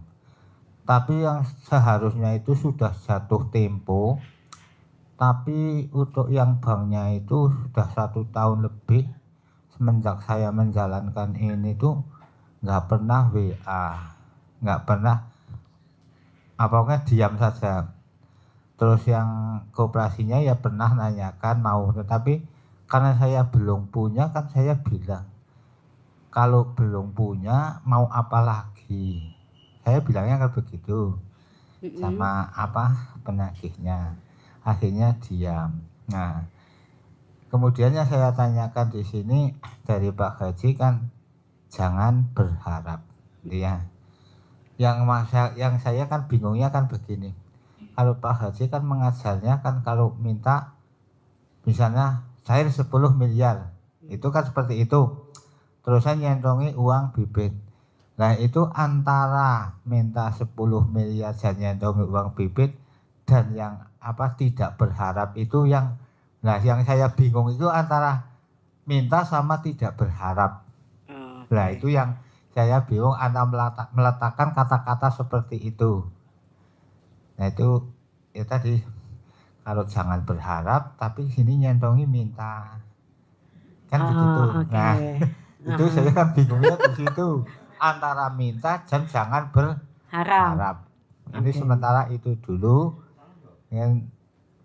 Tapi yang seharusnya itu sudah jatuh tempo, tapi untuk yang banknya itu sudah 1 tahun lebih semenjak saya menjalankan ini tuh nggak pernah WA, nggak pernah apakah diam saja. Terus yang koperasinya ya pernah nanyakan mau, tetapi karena saya belum punya kan saya bilang kalau belum punya mau apa lagi, saya bilangnya kan begitu sama penagihnya. Akhirnya diam. Nah, kemudian yang saya tanyakan di sini dari Pak Haji kan jangan berharap, ya. Yang saya kan bingungnya kan begini. Kalau Pak Haji kan mengajarnya kan kalau minta misalnya cair 10 miliar, itu kan seperti itu. Terus saya nyentongi uang bibit. Nah, itu antara minta 10 miliar dan nyentongi uang bibit dan yang tidak berharap itu yang saya bingung itu antara minta sama tidak berharap. Nah, itu yang saya bingung antara meletakkan kata-kata seperti itu. Nah, itu ya tadi kalau jangan berharap tapi sini nyentongi minta. Kan begitu. Okay. Nah, itu saya kan bingungnya di situ antara minta dan jangan berharap. Ini sementara itu dulu. Dan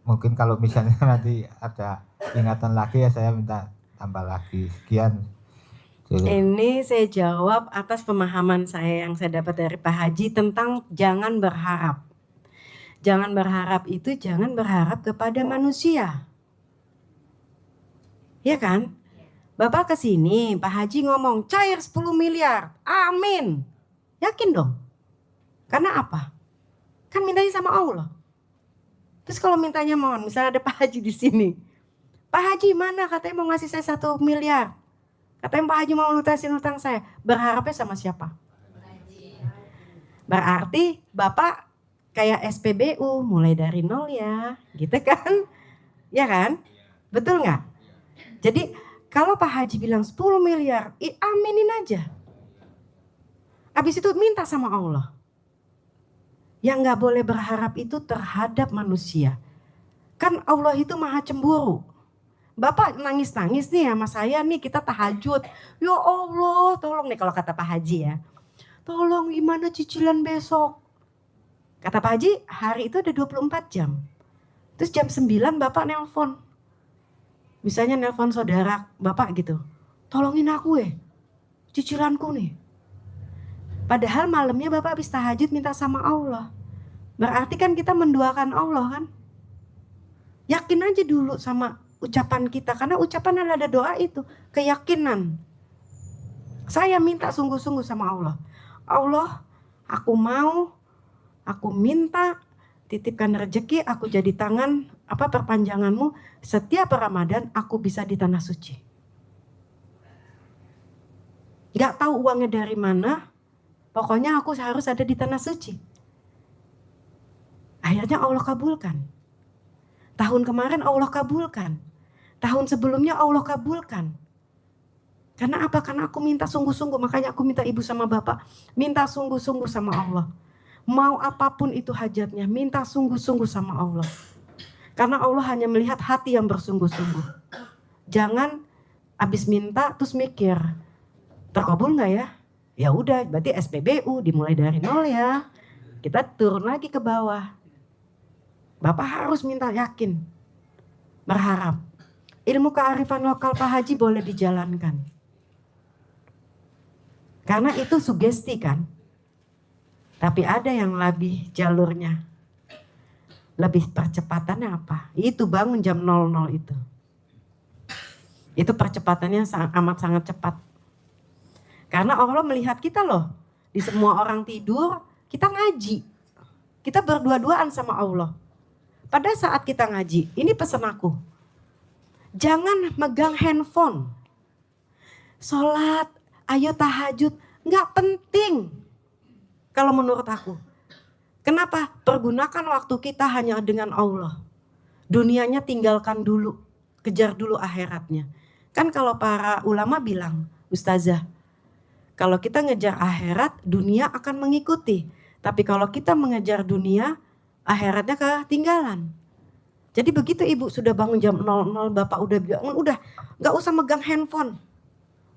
mungkin kalau misalnya nanti ada ingatan lagi ya saya minta tambah lagi. Sekian. Ini saya jawab atas pemahaman saya yang saya dapat dari Pak Haji tentang jangan berharap. Jangan berharap itu jangan berharap kepada manusia. Ya kan? Bapak kesini, Pak Haji ngomong cair 10 miliar. Amin. Yakin dong? Karena apa? Kan mintanya sama Allah. Terus kalau mintanya mohon, misalnya ada Pak Haji di sini. Pak Haji mana katanya mau ngasih saya 1 miliar. Katanya Pak Haji mau lunasin utang saya. Berharapnya sama siapa? Berarti Bapak kayak SPBU mulai dari nol ya. Gitu kan? Ya kan? Betul nggak? Jadi kalau Pak Haji bilang 10 miliar, aminin aja. Habis itu minta sama Allah. Yang gak boleh berharap itu terhadap manusia. Kan Allah itu maha cemburu. Bapak nangis-nangis nih sama saya nih, kita tahajud. Ya Allah, tolong nih kalau kata Pak Haji ya. Tolong gimana cicilan besok? Kata Pak Haji, hari itu ada 24 jam. Terus jam 9 Bapak nelpon. Misalnya nelpon saudara Bapak gitu. Tolongin aku cicilanku nih. Padahal malamnya Bapak habis tahajud minta sama Allah. Berarti kan kita menduakan Allah kan? Yakin aja dulu sama ucapan kita, karena ucapan ada doa itu keyakinan. Saya minta sungguh-sungguh sama Allah. Allah, aku minta titipkan rezeki, aku jadi tangan perpanjanganmu, setiap Ramadan aku bisa di tanah suci. Gak tahu uangnya dari mana, pokoknya aku harus ada di tanah suci. Akhirnya Allah kabulkan. Tahun kemarin Allah kabulkan. Tahun sebelumnya Allah kabulkan. Karena apa? Karena aku minta sungguh-sungguh. Makanya aku minta ibu sama bapak, minta sungguh-sungguh sama Allah. Mau apapun itu hajatnya, minta sungguh-sungguh sama Allah. Karena Allah hanya melihat hati yang bersungguh-sungguh. Jangan abis minta terus mikir, terkabul nggak ya? Ya udah, berarti SPBU dimulai dari nol ya. Kita turun lagi ke bawah. Bapak harus minta yakin, berharap. Ilmu kearifan lokal Pak Haji boleh dijalankan. Karena itu sugesti kan. Tapi ada yang lebih jalurnya. Lebih percepatannya apa? Itu bangun jam 00 itu. Itu percepatannya amat sangat cepat. Karena Allah melihat kita loh. Di semua orang tidur, kita ngaji. Kita berdua-duaan sama Allah. Pada saat kita ngaji, ini pesan aku. Jangan megang handphone. Sholat, ayo tahajud, gak penting. Kalau menurut aku. Kenapa? Pergunakan waktu kita hanya dengan Allah. Dunianya tinggalkan dulu. Kejar dulu akhiratnya. Kan kalau para ulama bilang, Ustazah, kalau kita ngejar akhirat, dunia akan mengikuti. Tapi kalau kita mengejar dunia, akhiratnya ketinggalan. Jadi begitu ibu sudah bangun jam 00, bapak udah bangun, udah gak usah megang handphone.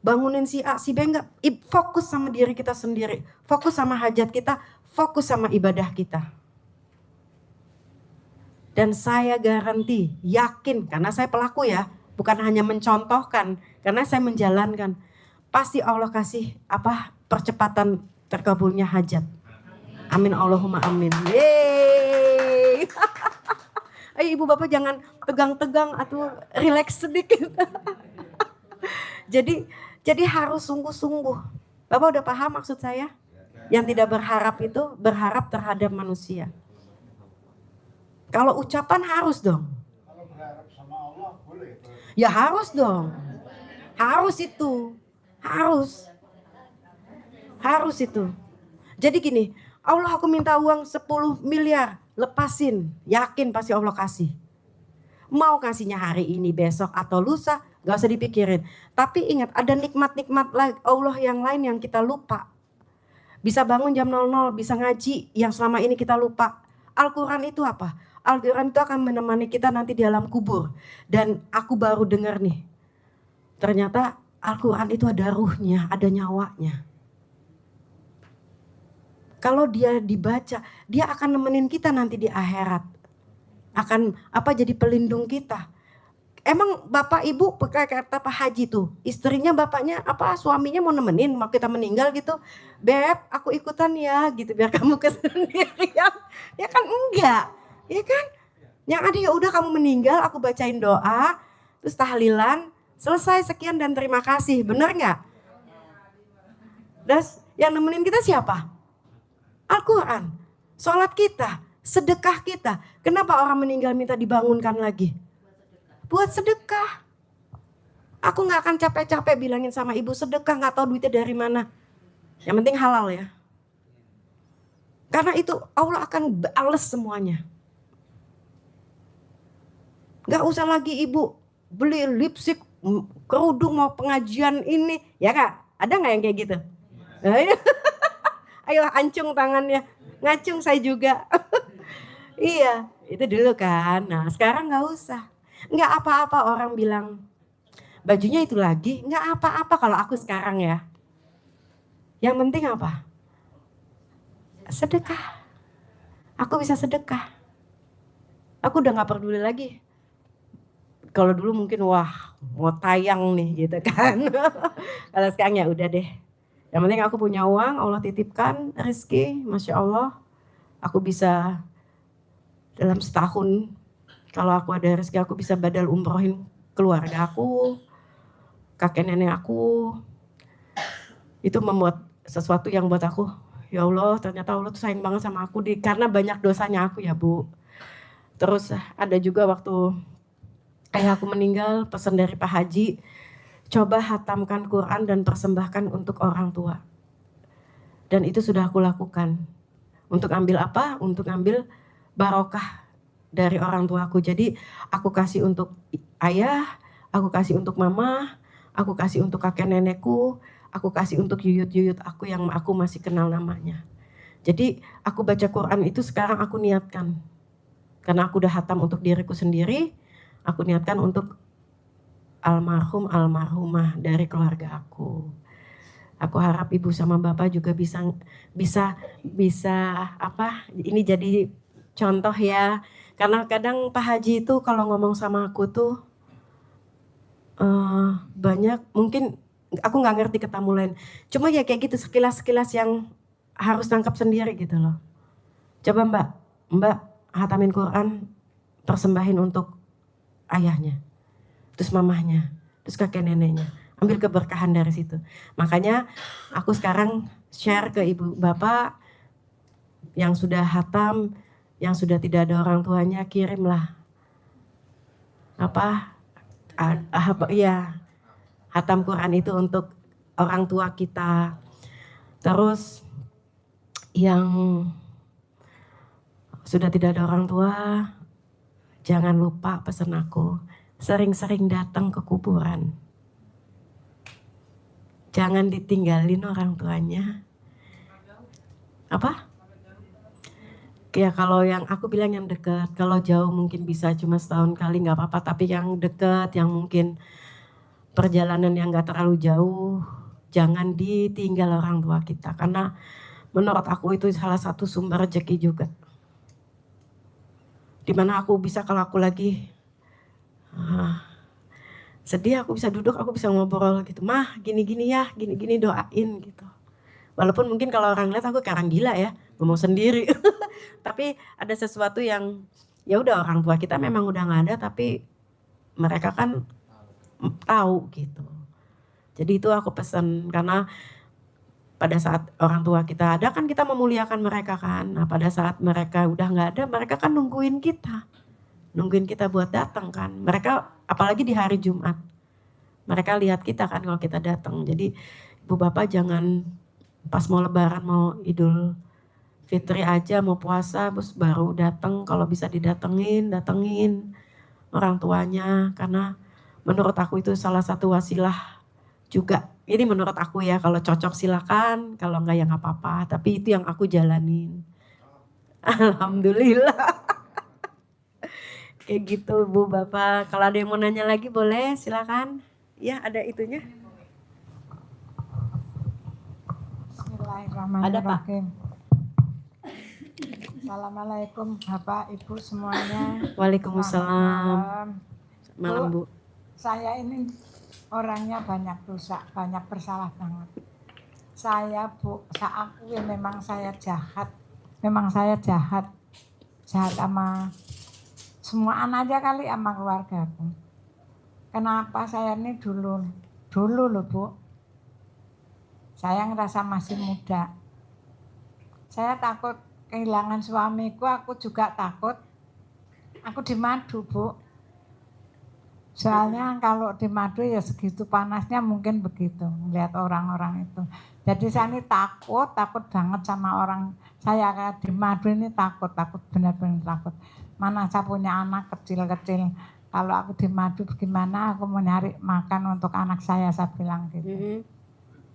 Bangunin si A, si B enggak. Fokus sama diri kita sendiri. Fokus sama hajat kita, fokus sama ibadah kita. Dan saya garanti, yakin, karena saya pelaku ya, bukan hanya mencontohkan, karena saya menjalankan. Pasti Allah kasih percepatan terkabulnya hajat. Amin Allahumma amin. Yeay. Ayo ibu bapak jangan tegang-tegang atau relax sedikit. Jadi harus sungguh-sungguh. Bapak udah paham maksud saya? Yang tidak berharap itu berharap terhadap manusia. Kalau ucapan harus dong. Kalau berharap sama Allah boleh. Ya harus dong. Harus itu. Harus itu. Jadi gini, Allah aku minta uang 10 miliar, lepasin. Yakin pasti Allah kasih. Mau kasihnya hari ini, besok atau lusa, gak usah dipikirin. Tapi ingat ada nikmat-nikmat Allah yang lain yang kita lupa. Bisa bangun jam 00, bisa ngaji yang selama ini kita lupa. Al-Quran itu apa? Al-Quran itu akan menemani kita nanti di alam kubur. Dan aku baru dengar nih, ternyata Al-Quran itu ada ruhnya, ada nyawanya. Kalau dia dibaca, dia akan nemenin kita nanti di akhirat. Akan jadi pelindung kita. Emang bapak ibu kata Pak Haji tuh, istrinya bapaknya suaminya mau nemenin mau kita meninggal gitu. Beb, aku ikutan ya gitu biar kamu kesendirian. Ya kan enggak. Ya kan? Yang ada ya udah kamu meninggal, aku bacain doa, terus tahlilan, selesai sekian dan terima kasih. Bener enggak? Terus yang nemenin kita siapa? Al-Quran, sholat kita, sedekah kita. Kenapa orang meninggal minta dibangunkan lagi? Buat sedekah. Aku gak akan capek-capek bilangin sama ibu sedekah, gak tahu duitnya dari mana. Yang penting halal ya. Karena itu Allah akan bales semuanya. Gak usah lagi ibu beli lipstick, kerudung mau pengajian ini. Ya kak, ada gak yang kayak gitu? Ayo ancung tangannya, ngacung saya juga. Iya, itu dulu kan. Nah sekarang gak usah. Nggak apa-apa orang bilang bajunya itu lagi, nggak apa-apa kalau aku sekarang ya. Yang penting apa? Sedekah. Aku bisa sedekah. Aku udah nggak peduli lagi. Kalau dulu mungkin wah mau tayang nih gitu kan. Kalau sekarang ya udah deh. Yang penting aku punya uang, Allah titipkan rezeki, Masya Allah. Aku bisa dalam setahun, kalau aku ada rezeki aku bisa badal umrohin keluarga aku, kakek nenek aku. Itu membuat sesuatu yang buat aku, ya Allah ternyata Allah tuh sayang banget sama aku karena banyak dosanya aku ya Bu. Terus ada juga waktu ayah aku meninggal, pesan dari Pak Haji, coba hatamkan Quran dan persembahkan untuk orang tua. Dan itu sudah aku lakukan. Untuk ambil apa? Untuk ambil barokah dari orang tuaku. Jadi aku kasih untuk ayah, aku kasih untuk mama, aku kasih untuk kakek nenekku, aku kasih untuk yuyut-yuyut aku yang aku masih kenal namanya. Jadi aku baca Quran itu sekarang aku niatkan. Karena aku udah hatam untuk diriku sendiri, aku niatkan untuk almarhum almarhumah dari keluarga aku. Aku harap ibu sama bapak juga bisa apa? Ini jadi contoh ya. Karena kadang Pak Haji itu kalau ngomong sama aku tuh banyak, mungkin aku nggak ngerti ketemu lain. Cuma ya kayak gitu sekilas-sekilas yang harus nangkap sendiri gitu loh. Coba Mbak hatamin Quran, persembahin untuk ayahnya, terus mamahnya, terus kakek neneknya. Ambil keberkahan dari situ. Makanya aku sekarang share ke ibu bapak yang sudah hatam, yang sudah tidak ada orang tuanya, kirimlah ya hatam Quran itu untuk orang tua kita. Terus yang sudah tidak ada orang tua, jangan lupa pesan aku, sering-sering datang ke kuburan. Jangan ditinggalin orang tuanya. Apa? Ya kalau yang aku bilang yang dekat, kalau jauh mungkin bisa cuma setahun kali nggak apa-apa. Tapi yang dekat, yang mungkin perjalanan yang nggak terlalu jauh, jangan ditinggal orang tua kita. Karena menurut aku itu salah satu sumber rezeki juga. Dimana aku bisa kalau aku lagi sedih, aku bisa duduk, aku bisa ngobrol gitu. Mah gini-gini ya, gini-gini doain gitu. Walaupun mungkin kalau orang lihat aku kayak orang gila ya, ngomong sendiri. Tapi ada sesuatu yang ya udah orang tua kita memang udah nggak ada, tapi mereka kan tahu gitu. Jadi itu aku pesan karena pada saat orang tua kita ada kan kita memuliakan mereka kan. Nah pada saat mereka udah nggak ada, mereka kan nungguin kita buat datang kan. Mereka apalagi di hari Jumat, mereka lihat kita kan kalau kita datang. Jadi ibu bapak jangan pas mau lebaran, mau Idul Fitri aja, mau puasa terus baru datang. Kalau bisa datengin orang tuanya, karena menurut aku itu salah satu wasilah juga. Ini menurut aku ya, kalau cocok silakan, kalau enggak ya nggak apa-apa. Tapi itu yang aku jalanin. Alhamdulillah. Kayak gitu Bu Bapak. Kalau ada yang mau nanya lagi boleh silakan. Ya ada itunya. Bismillahirrahmanirrahim. Assalamualaikum Bapak Ibu semuanya. Waalaikumsalam. Malam Bu. Saya ini orangnya banyak dosa, banyak bersalah banget. Saya Bu, saya akui memang saya jahat. Jahat sama semua anak aja kali sama keluarga aku. Kenapa saya ini dulu loh Bu. Saya ngerasa masih muda. Saya takut kehilangan suamiku, aku juga takut. Aku di madu Bu. Soalnya kalau di madu ya segitu panasnya mungkin begitu. Melihat orang-orang itu. Jadi saya ini takut banget sama orang. Saya kayak di madu ini takut benar-benar takut. Mana saya punya anak kecil-kecil. Kalau aku di madu gimana aku mau nyari makan untuk anak saya bilang gitu.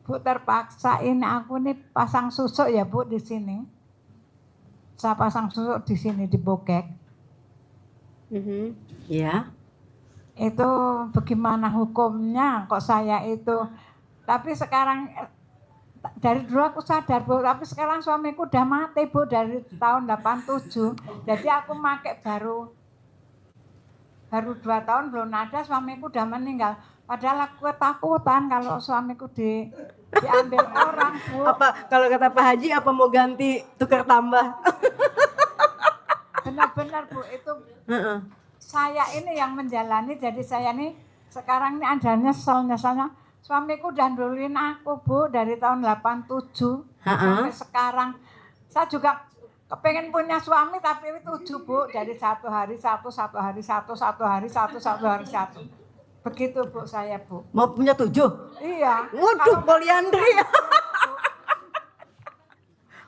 Bu terpaksa ini aku nih pasang susuk ya Bu di sini. Saya pasang susuk di sini di bokek. Ya. itu bagaimana hukumnya kok saya itu. Tapi sekarang dari dulu aku sadar Bu, tapi sekarang suamiku udah mati Bu dari tahun 87. Jadi aku make baru 2 tahun belum ada, suamiku udah meninggal. Padahal aku ketakutan kalau suamiku diambil orang Bu. Apa kalau kata Pak Haji apa mau ganti tukar tambah? Benar-benar Bu, itu saya ini yang menjalani. Jadi saya nih sekarang ini ada nyeselnya. Suamiku udah duluin aku Bu dari tahun 87 sampai sekarang. Saya juga kepengen punya suami tapi 7 Bu, dari 1 hari 1, 1 hari 1, 1 hari 1, 1 hari 1. Begitu Bu saya Bu. Mau punya 7? Iya. Waduh, poliandri ya.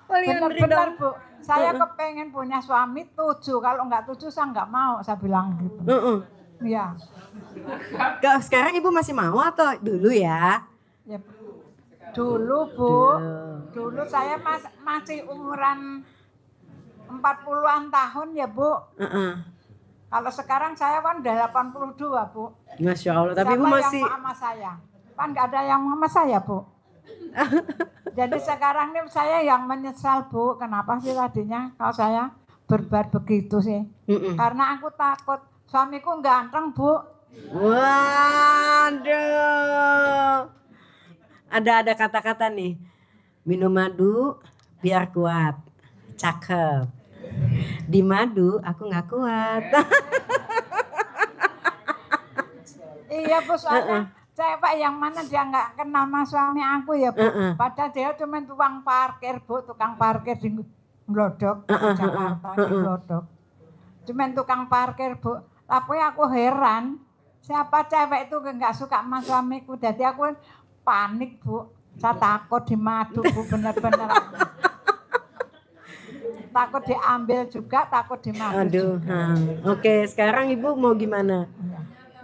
Poliandri Benar-benar dong. Bu. Saya kepengen punya suami 7. Kalau enggak 7 saya enggak mau, saya bilang gitu. Iya. Sekarang Ibu masih mau atau dulu ya? Ya, dulu Bu. Dulu saya masih umuran 40-an tahun ya Bu. Kalau sekarang saya kan udah 82 Bu. Masya Allah, tapi Siapa Ibu masih yang mau sama saya? Kan nggak ada yang mau sama saya Bu. Jadi sekarang nih saya yang menyesal Bu. Kenapa sih tadinya kalau saya berbuat begitu sih? Karena aku takut suamiku ganteng Bu. Waduh. Ada kata-kata nih. Minum madu biar kuat. Cakep. Di madu aku nggak kuat. Iya Bu, soalnya cewek yang mana dia nggak kenal sama suami aku ya Bu. Padahal dia cuma tukang parkir Bu, tukang parkir di Glodok, Jakarta di Glodok. Cuma tukang parkir Bu. Tapi aku heran, siapa cewek itu nggak suka sama suamiku. Jadi aku panik Bu. Saya takut di madu Bu, bener-bener. Takut diambil juga, takut di madu. Aduh. Oke, sekarang Ibu mau gimana?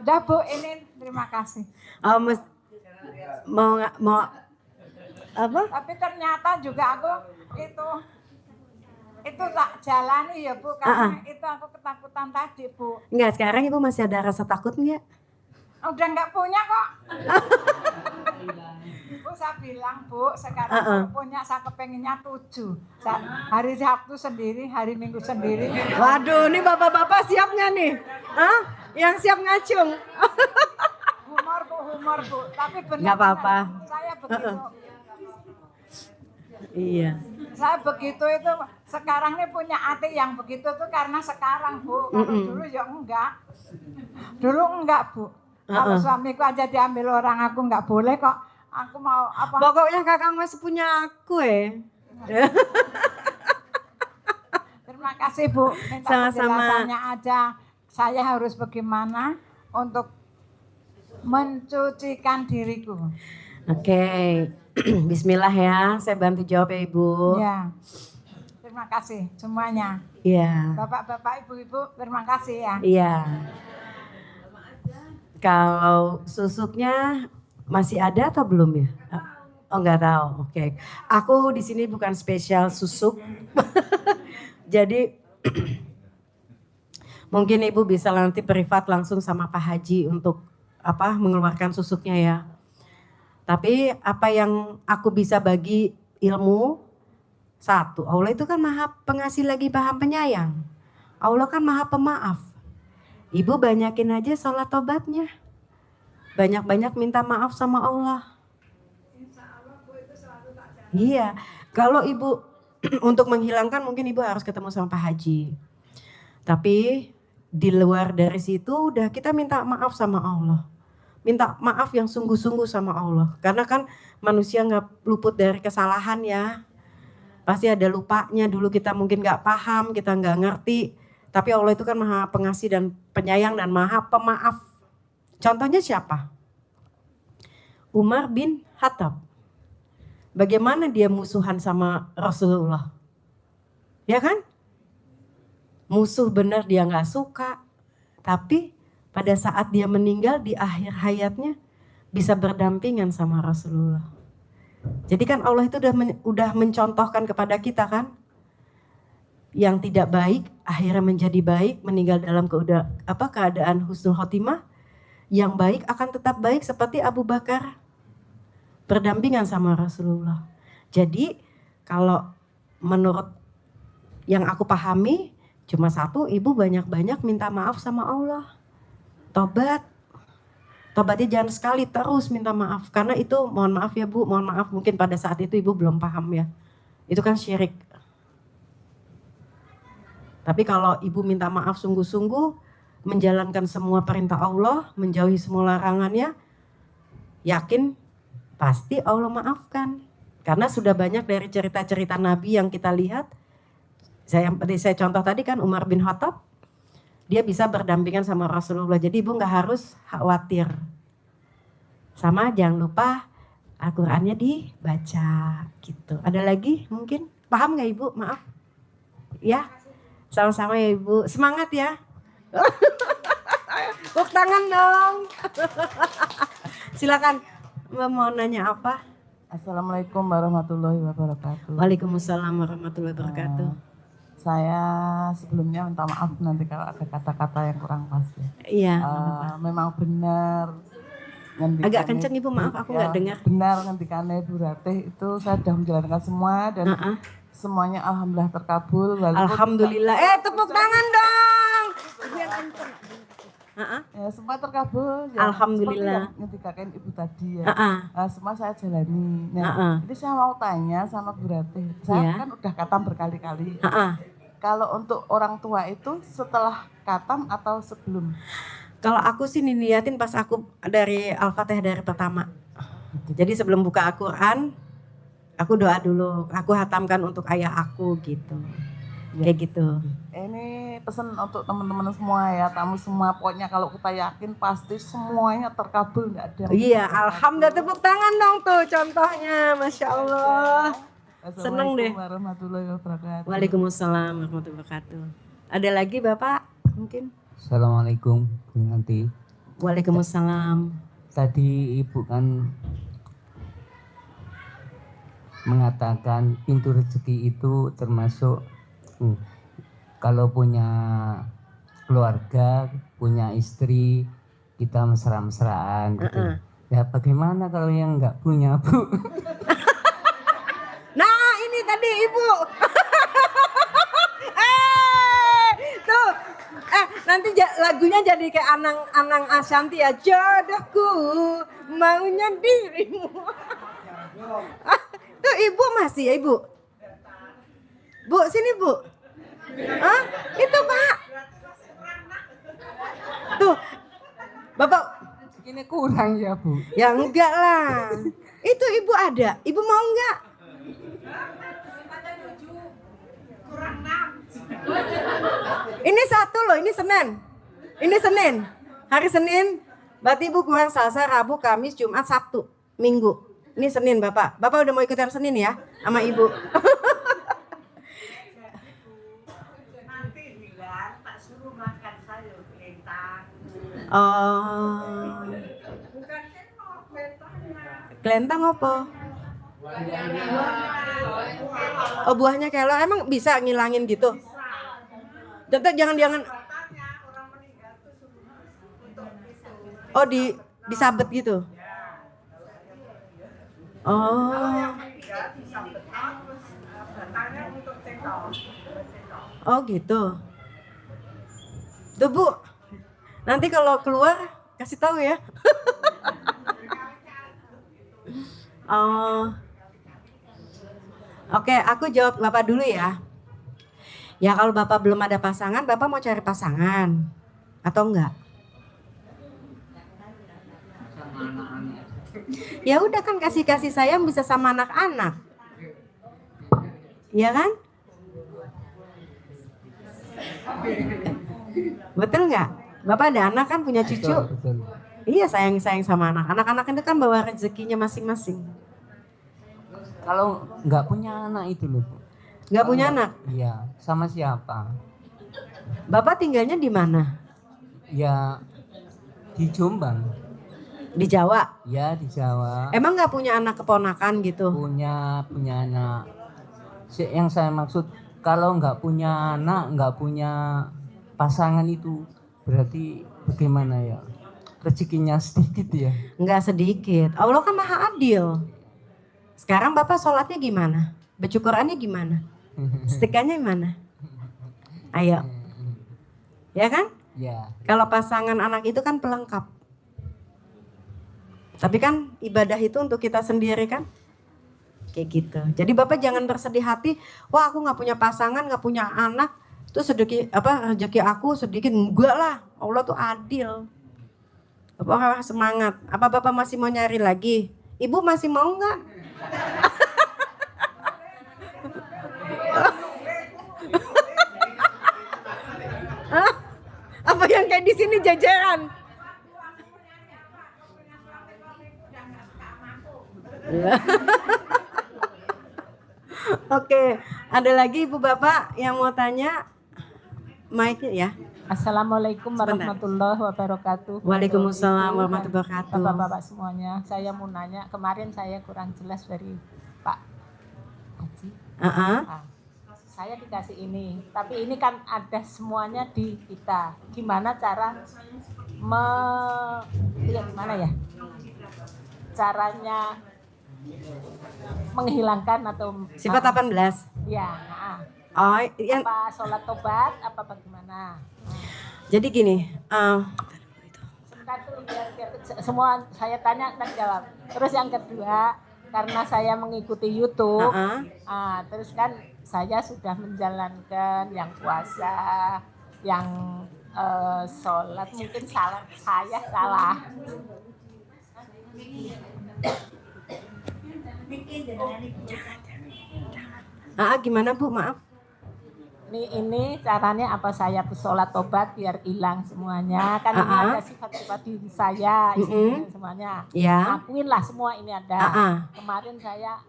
Udah Bu, ini terima kasih. Oh, mau apa? Tapi ternyata juga aku itu tak jalani ya Bu, karena itu aku ketakutan tadi Bu. Enggak, sekarang Ibu masih ada rasa takut enggak? Udah nggak punya kok. Bu, saya bilang Bu, sekarang punya, saya kepengennya 7. Hari Sabtu sendiri, hari Minggu sendiri. Waduh, ini bapak-bapak siap nggak nih? Yang siap ngacung? Humor Bu, tapi benar. Nggak apa-apa. Saya begitu. Iya. Saya begitu itu, sekarang ini punya hati yang begitu tuh karena sekarang Bu. Kalau dulu ya enggak. Dulu enggak Bu. Kalau suamiku aja diambil orang, aku enggak boleh kok. Aku mau apa? Pokoknya kakak masih punya aku Terima kasih Bu. Minta penjelasannya aja. Saya harus bagaimana untuk mencucikan diriku. Oke. Bismillah ya, saya bantu jawab ya Ibu. Ya. Terima kasih semuanya. Iya. Bapak-bapak, ibu-ibu, terima kasih ya. Iya. Kalau susuknya masih ada atau belum ya? Oh, nggak tahu. Oke. Aku di sini bukan spesial susuk. Jadi mungkin Ibu bisa nanti privat langsung sama Pak Haji untuk mengeluarkan susuknya ya. Tapi apa yang aku bisa bagi ilmu, satu, Allah itu kan maha pengasih lagi maha penyayang. Allah kan maha pemaaf. Ibu banyakin aja sholat tobatnya. Banyak-banyak minta maaf sama Allah. Iya, kalau Ibu untuk menghilangkan mungkin Ibu harus ketemu sama Pak Haji. Tapi di luar dari situ udah kita minta maaf sama Allah. Minta maaf yang sungguh-sungguh sama Allah. Karena kan manusia nggak luput dari kesalahan ya. Pasti ada lupanya, dulu kita mungkin nggak paham, kita nggak ngerti. Tapi Allah itu kan maha pengasih dan penyayang dan maha pemaaf. Contohnya siapa? Umar bin Khattab. Bagaimana dia musuhan sama Rasulullah? Ya kan? Musuh benar dia nggak suka. Tapi pada saat dia meninggal di akhir hayatnya bisa berdampingan sama Rasulullah. Jadi kan Allah itu udah mencontohkan kepada kita kan, yang tidak baik akhirnya menjadi baik, meninggal dalam keadaan husnul khotimah, yang baik akan tetap baik seperti Abu Bakar berdampingan sama Rasulullah. Jadi kalau menurut yang aku pahami cuma satu, ibu banyak-banyak minta maaf sama Allah. Tobatnya jangan sekali, terus minta maaf. Karena itu, mohon maaf ya Bu, mohon maaf mungkin pada saat itu ibu belum paham ya. Itu kan syirik. Tapi kalau ibu minta maaf sungguh-sungguh, menjalankan semua perintah Allah, menjauhi semua larangannya, yakin pasti Allah maafkan. Karena sudah banyak dari cerita-cerita Nabi yang kita lihat. Saya contoh tadi kan Umar bin Khattab, dia bisa berdampingan sama Rasulullah. Jadi ibu gak harus khawatir. Sama jangan lupa Al-Qur'annya dibaca gitu. Ada lagi mungkin? Paham gak ibu? Maaf. Ya, sama-sama ya ibu. Semangat ya. Tepuk tangan dong. Silakan. Mbak mau nanya apa? Assalamualaikum warahmatullahi wabarakatuh. Waalaikumsalam warahmatullahi wabarakatuh. Saya sebelumnya minta maaf nanti kalau ada kata-kata yang kurang pas ya. Iya. Memang benar. Agak kenceng ibu, maaf aku nggak dengar. Benar ngendikane Bu Ratih itu saya sudah menjalankan semua dan semuanya alhamdulillah terkabul. Alhamdulillah. Tepuk tangan dong. Ya, semua terkabul. Ya, Alhamdulillah. Ngendikakan Ibu tadi ya. Semua saya jalani. Nah, jadi saya mau tanya sama Bu Ratih. Saya kan udah katam berkali-kali. Kalau untuk orang tua itu setelah katam atau sebelum? Kalau aku sih niatin pas aku dari Al-Fatihah dari pertama. Jadi sebelum buka Al-Quran, aku doa dulu. Aku hatamkan untuk ayah aku gitu. Ya. Kayak gitu. Ini pesan untuk teman-teman semua ya, tamu semua. Pokoknya kalau kita yakin pasti semuanya terkabul, nggak ada. Iya, alhamdulillah, tepuk tangan dong tuh contohnya, masya Allah. Seneng deh. Assalamualaikum warahmatullahi wabarakatuh. Waalaikumsalam warahmatullahi wabarakatuh. Ada lagi Bapak mungkin? Assalamualaikum Bu Yanti. Waalaikumsalam. Tadi Ibu kan mengatakan pintu rezeki itu termasuk kalau punya keluarga, punya istri, kita mesra-mesraan gitu. Ya bagaimana kalau yang nggak punya Bu? Nah ini tadi Ibu. Tuh. Nanti lagunya jadi kayak Anang Ashanti ya. Jodohku maunya dirimu. Tuh Ibu masih ya Ibu. Bu sini Bu. Itu Pak. Tuh Bapak. Ini kurang ya Bu? Ya enggak lah. Itu Ibu ada. Ibu mau enggak? Ini satu loh, ini Senin. Ini Senin. Hari Senin. Berarti Ibu kurang Selasa, Rabu, Kamis, Jumat, Sabtu, Minggu. Ini Senin Bapak. Bapak udah mau ikutan Senin ya sama Ibu. Oh. Kelentang apa? Oh buahnya kelor, emang bisa ngilangin gitu? Jangan. Oh disabet gitu? Oh. Oh gitu. Tuh Bu, nanti kalau keluar kasih tahu ya. Oh. Oke, aku jawab Bapak dulu ya. Ya kalau Bapak belum ada pasangan, Bapak mau cari pasangan atau enggak? Ya udah kan kasih sayang bisa sama anak-anak. Iya kan? Betul nggak? Bapak ada anak kan, punya cucu? Betul. Iya sayang sama anak. Anak-anak itu kan bawa rezekinya masing-masing. Kalau nggak punya anak itu loh Bu. Nggak punya anak? Iya, sama siapa? Bapak tinggalnya di mana? Ya di Jombang. Di Jawa? Ya di Jawa. Emang nggak punya anak keponakan gitu? Punya anak. Yang saya maksud kalau nggak punya anak, nggak punya pasangan itu berarti bagaimana ya? rezekinya sedikit ya. Enggak sedikit. Allah kan maha adil. Sekarang Bapak sholatnya gimana? Bersyukurannya gimana? Setikanya gimana? Ayo. Ya kan? Ya. Kalau pasangan anak itu kan pelengkap. Tapi kan ibadah itu untuk kita sendiri kan? Kayak gitu. Jadi Bapak jangan bersedih hati, wah aku nggak punya pasangan, nggak punya anak, itu sedikit rezeki aku sedikit. Enggak lah, Allah tuh adil. Bapak harus semangat. Apa Bapak masih mau nyari lagi? Ibu masih mau nggak? Apa yang kayak di sini jajaran? Oke, ada lagi ibu bapak yang mau tanya? Mic-nya ya. Assalamualaikum Sebentar. warahmatullahi wabarakatuh. Waalaikumsalam Ibu warahmatullahi wabarakatuh. dan Bapak-bapak semuanya, saya mau nanya, kemarin saya kurang jelas dari Pak Haji. Ah, saya dikasih ini, tapi ini kan ada semuanya di kita. Gimana cara gimana ya? Caranya menghilangkan atau Sifat 18. ya, Oh, yang apa sholat tobat apa bagaimana? jadi gini, Sebentar tuh, biar semua saya tanya dan jawab. Terus yang kedua, karena saya mengikuti YouTube, terus kan saya sudah menjalankan yang puasa, yang sholat, mungkin saya salah. gimana Bu? Maaf. Ini caranya apa, saya sholat tobat biar hilang semuanya. Kan ini ada sifat-sifat diri saya, isinya semuanya. Ya. Akuin lah semua ini ada. Kemarin saya,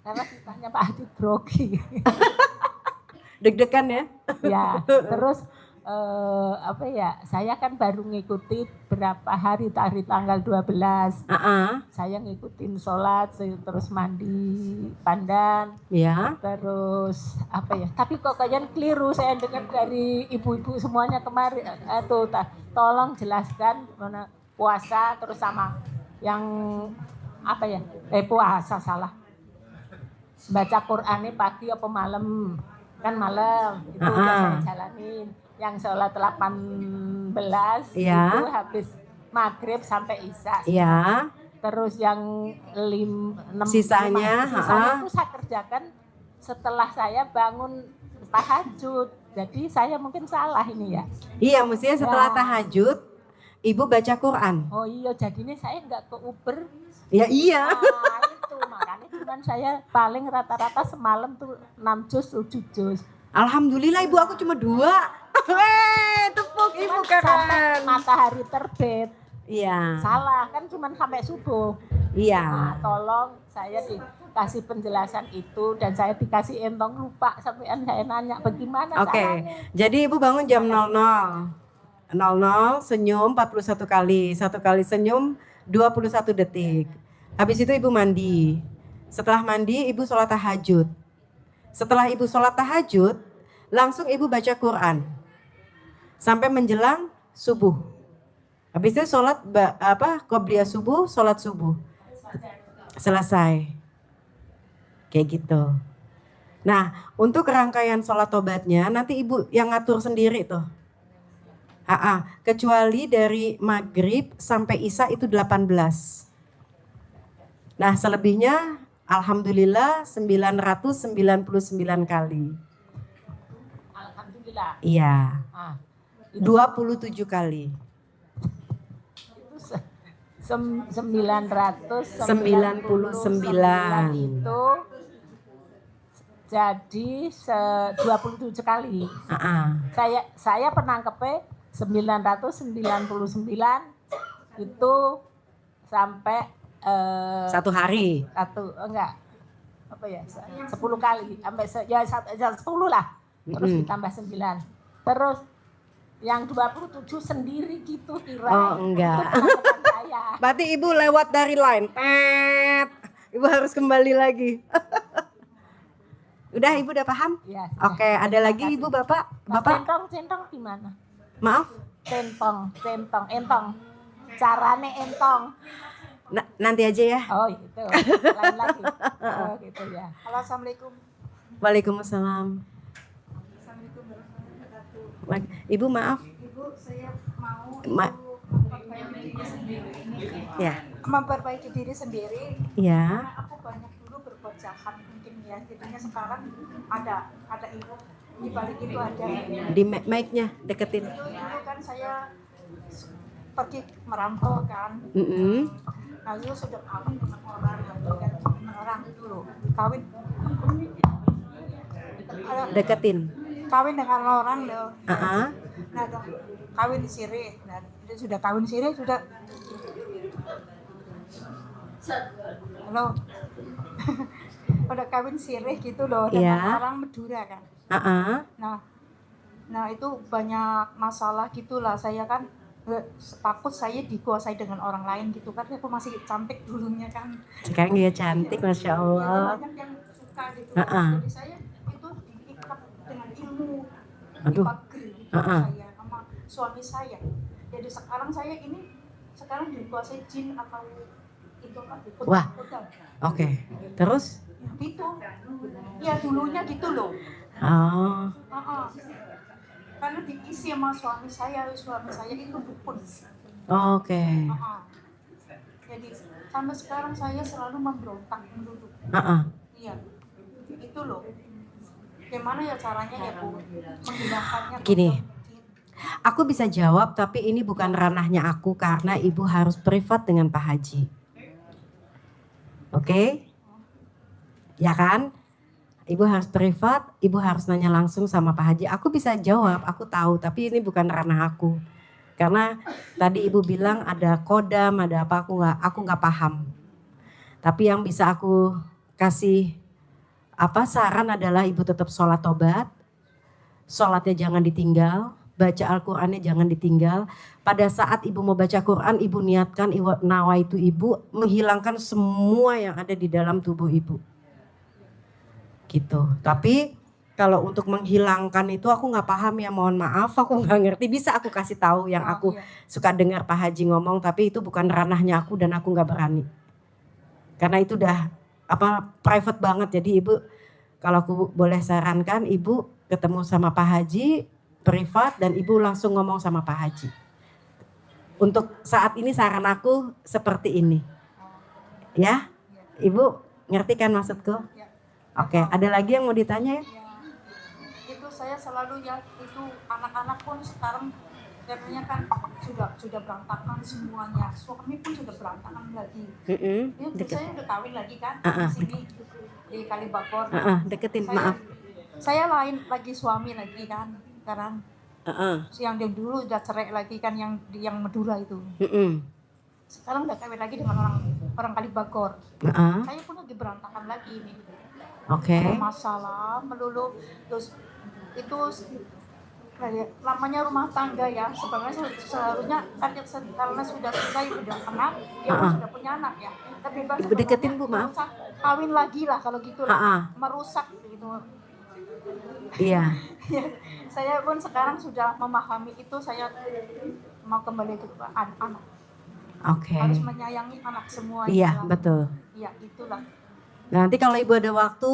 karena sifatnya Pak Hadi grogi. Deg-degan ya? Ya, terus saya kan baru ngikuti berapa hari tanggal 12. Saya ngikutin sholat, terus mandi pandan. Ya. Terus tapi kok kalian keliru, saya dengar dari ibu-ibu semuanya kemarin. Tolong jelaskan mana puasa terus sama yang puasa salah. Baca Qur'annya pagi apa malam? Kan malam, itu udah saya jalanin. Yang sholat 18 itu habis maghrib sampai isya. Ya. Terus yang 6 Sisanya itu saya kerjakan setelah saya bangun tahajud. Jadi saya mungkin salah ini ya. Iya, mestinya setelah tahajud ibu baca Quran. Oh iya, jadinya saya nggak ke Uber. Ya iya. Nah, itu makanya cuman saya paling rata-rata semalam tuh 6 juz 7 juz. Alhamdulillah ibu, aku cuma 2. Tepuk ibu Sampai keren. matahari terbit. Iya. Salah kan cuman sampai subuh. Iya. Nah, tolong saya dikasih penjelasan itu dan saya dikasih entong lupa sampean saya nanya bagaimana caranya. Jadi ibu bangun jam 00 senyum 41 kali. 1 kali senyum 21 detik. Habis itu ibu mandi. Setelah mandi ibu sholat tahajud. Setelah ibu sholat tahajud, langsung ibu baca Quran sampai menjelang subuh. Habis itu sholat qobliyah subuh, sholat subuh. Selesai. Kayak gitu. Nah, untuk rangkaian sholat tobatnya nanti ibu yang ngatur sendiri tuh. Kecuali dari maghrib sampai isya itu 18. Nah, selebihnya alhamdulillah 999 kali. Alhamdulillah. Iya. 27 kali. Itu 999 itu jadi 27 kali. Saya pernah kepe 999 itu sampai 1 hari. 10 kali sampai 10 lah. Terus ditambah 9. Terus yang 27 sendiri gitu kira. Oh enggak. Saya. Berarti ibu lewat dari line. Ibu harus kembali lagi. Udah ibu udah paham? Ya, Oke, ada lagi ibu bapak? Bapak? Centong di mana? Maaf? Entong. Carane entong. Nanti aja ya. Oh gitu. Lain lagi. Oh gitu ya. Halo, assalamualaikum. Waalaikumsalam. Assalamualaikum warahmatullahi wabarakatuh. Ibu maaf. Ibu, saya mau memperbaiki diri sendiri. Ya. Memperbaiki diri sendiri. Ya. Karena aku banyak dulu berbuat jahat mungkin ya. Jadinya sekarang ada ibu di balik itu ada. Di mic-nya deketin. Dulu kan saya pergi merantau kan. Lalu sudah kawin dengan orang dulu. Kawin Deketin. dengan orang loh. Nah, Kawin di Sirih. Nah, itu sudah kawin di Sirih sudah. Halo. Udah kawin Sirih gitu loh dengan orang Madura kan. Nah itu banyak masalah gitulah. Saya kan takut saya dikuasai dengan orang lain gitu kan. Aku masih cantik dulunya kan. Sekarang dia cantik, Masya Allah. Banyak yang suka gitu. Jadi saya itu diikat dengan ilmu. Dipagri gitu saya sama suami saya. Jadi sekarang saya ini dikuasai jin atau itu kan. Wah. Oke. Terus? Gitu. Ya dulunya gitu loh. Karena diisi sama suami saya itu dukun. Oke. Jadi sampai sekarang saya selalu memberontak menduduk. Iya, itu loh. Gimana ya caranya ya Bu? Menghilangkannya. Gini, aku bisa jawab tapi ini bukan ranahnya aku karena ibu harus privat dengan Pak Haji. Oke? Ya kan? Ibu harus privat, ibu harus nanya langsung sama Pak Haji. Aku bisa jawab, aku tahu, tapi ini bukan ranah aku. Karena tadi ibu bilang ada kodam, ada apa, aku nggak paham. Tapi yang bisa aku kasih saran adalah ibu tetap sholat tobat, sholatnya jangan ditinggal, baca Al-Qur'annya jangan ditinggal. Pada saat ibu mau baca Quran, ibu niatkan nawaitu ibu menghilangkan semua yang ada di dalam tubuh ibu. Gitu. Tapi kalau untuk menghilangkan itu aku nggak paham ya, mohon maaf, aku nggak ngerti. Bisa aku kasih tahu yang aku suka dengar Pak Haji ngomong, tapi itu bukan ranahnya aku dan aku nggak berani. Karena itu udah private banget. Jadi ibu, kalau aku boleh sarankan, ibu ketemu sama Pak Haji privat dan ibu langsung ngomong sama Pak Haji. Untuk saat ini saran aku seperti ini. Ya, ibu ngerti kan maksudku? Oke, ada lagi yang mau ditanya ya? Itu saya selalu ya, itu anak-anak pun sekarang katanya kan sudah berantakan semuanya. Suami pun sudah berantakan lagi. Saya udah kawin lagi kan di sini di Kalibakor. Deketin, maaf. maaf. Saya lain lagi suami lagi kan sekarang. Yang dulu udah cerai lagi kan yang Madura itu. Sekarang udah kawin lagi dengan orang Kalibakor. Saya pun lagi berantakan lagi nih. Oke. Masalah melulu terus itu namanya rumah tangga ya. Sebenarnya seharusnya karena sudah selesai udah anak, dia sudah punya anak ya. Tapi deketin Bu, maaf. Kawin lagi lah kalau gitu lah. Merusak gitu. Iya. Saya pun sekarang sudah memahami itu, saya mau kembali ke anak. Oke. Harus menyayangi anak semua. Iya, betul. Iya, itulah. Nanti kalau ibu ada waktu,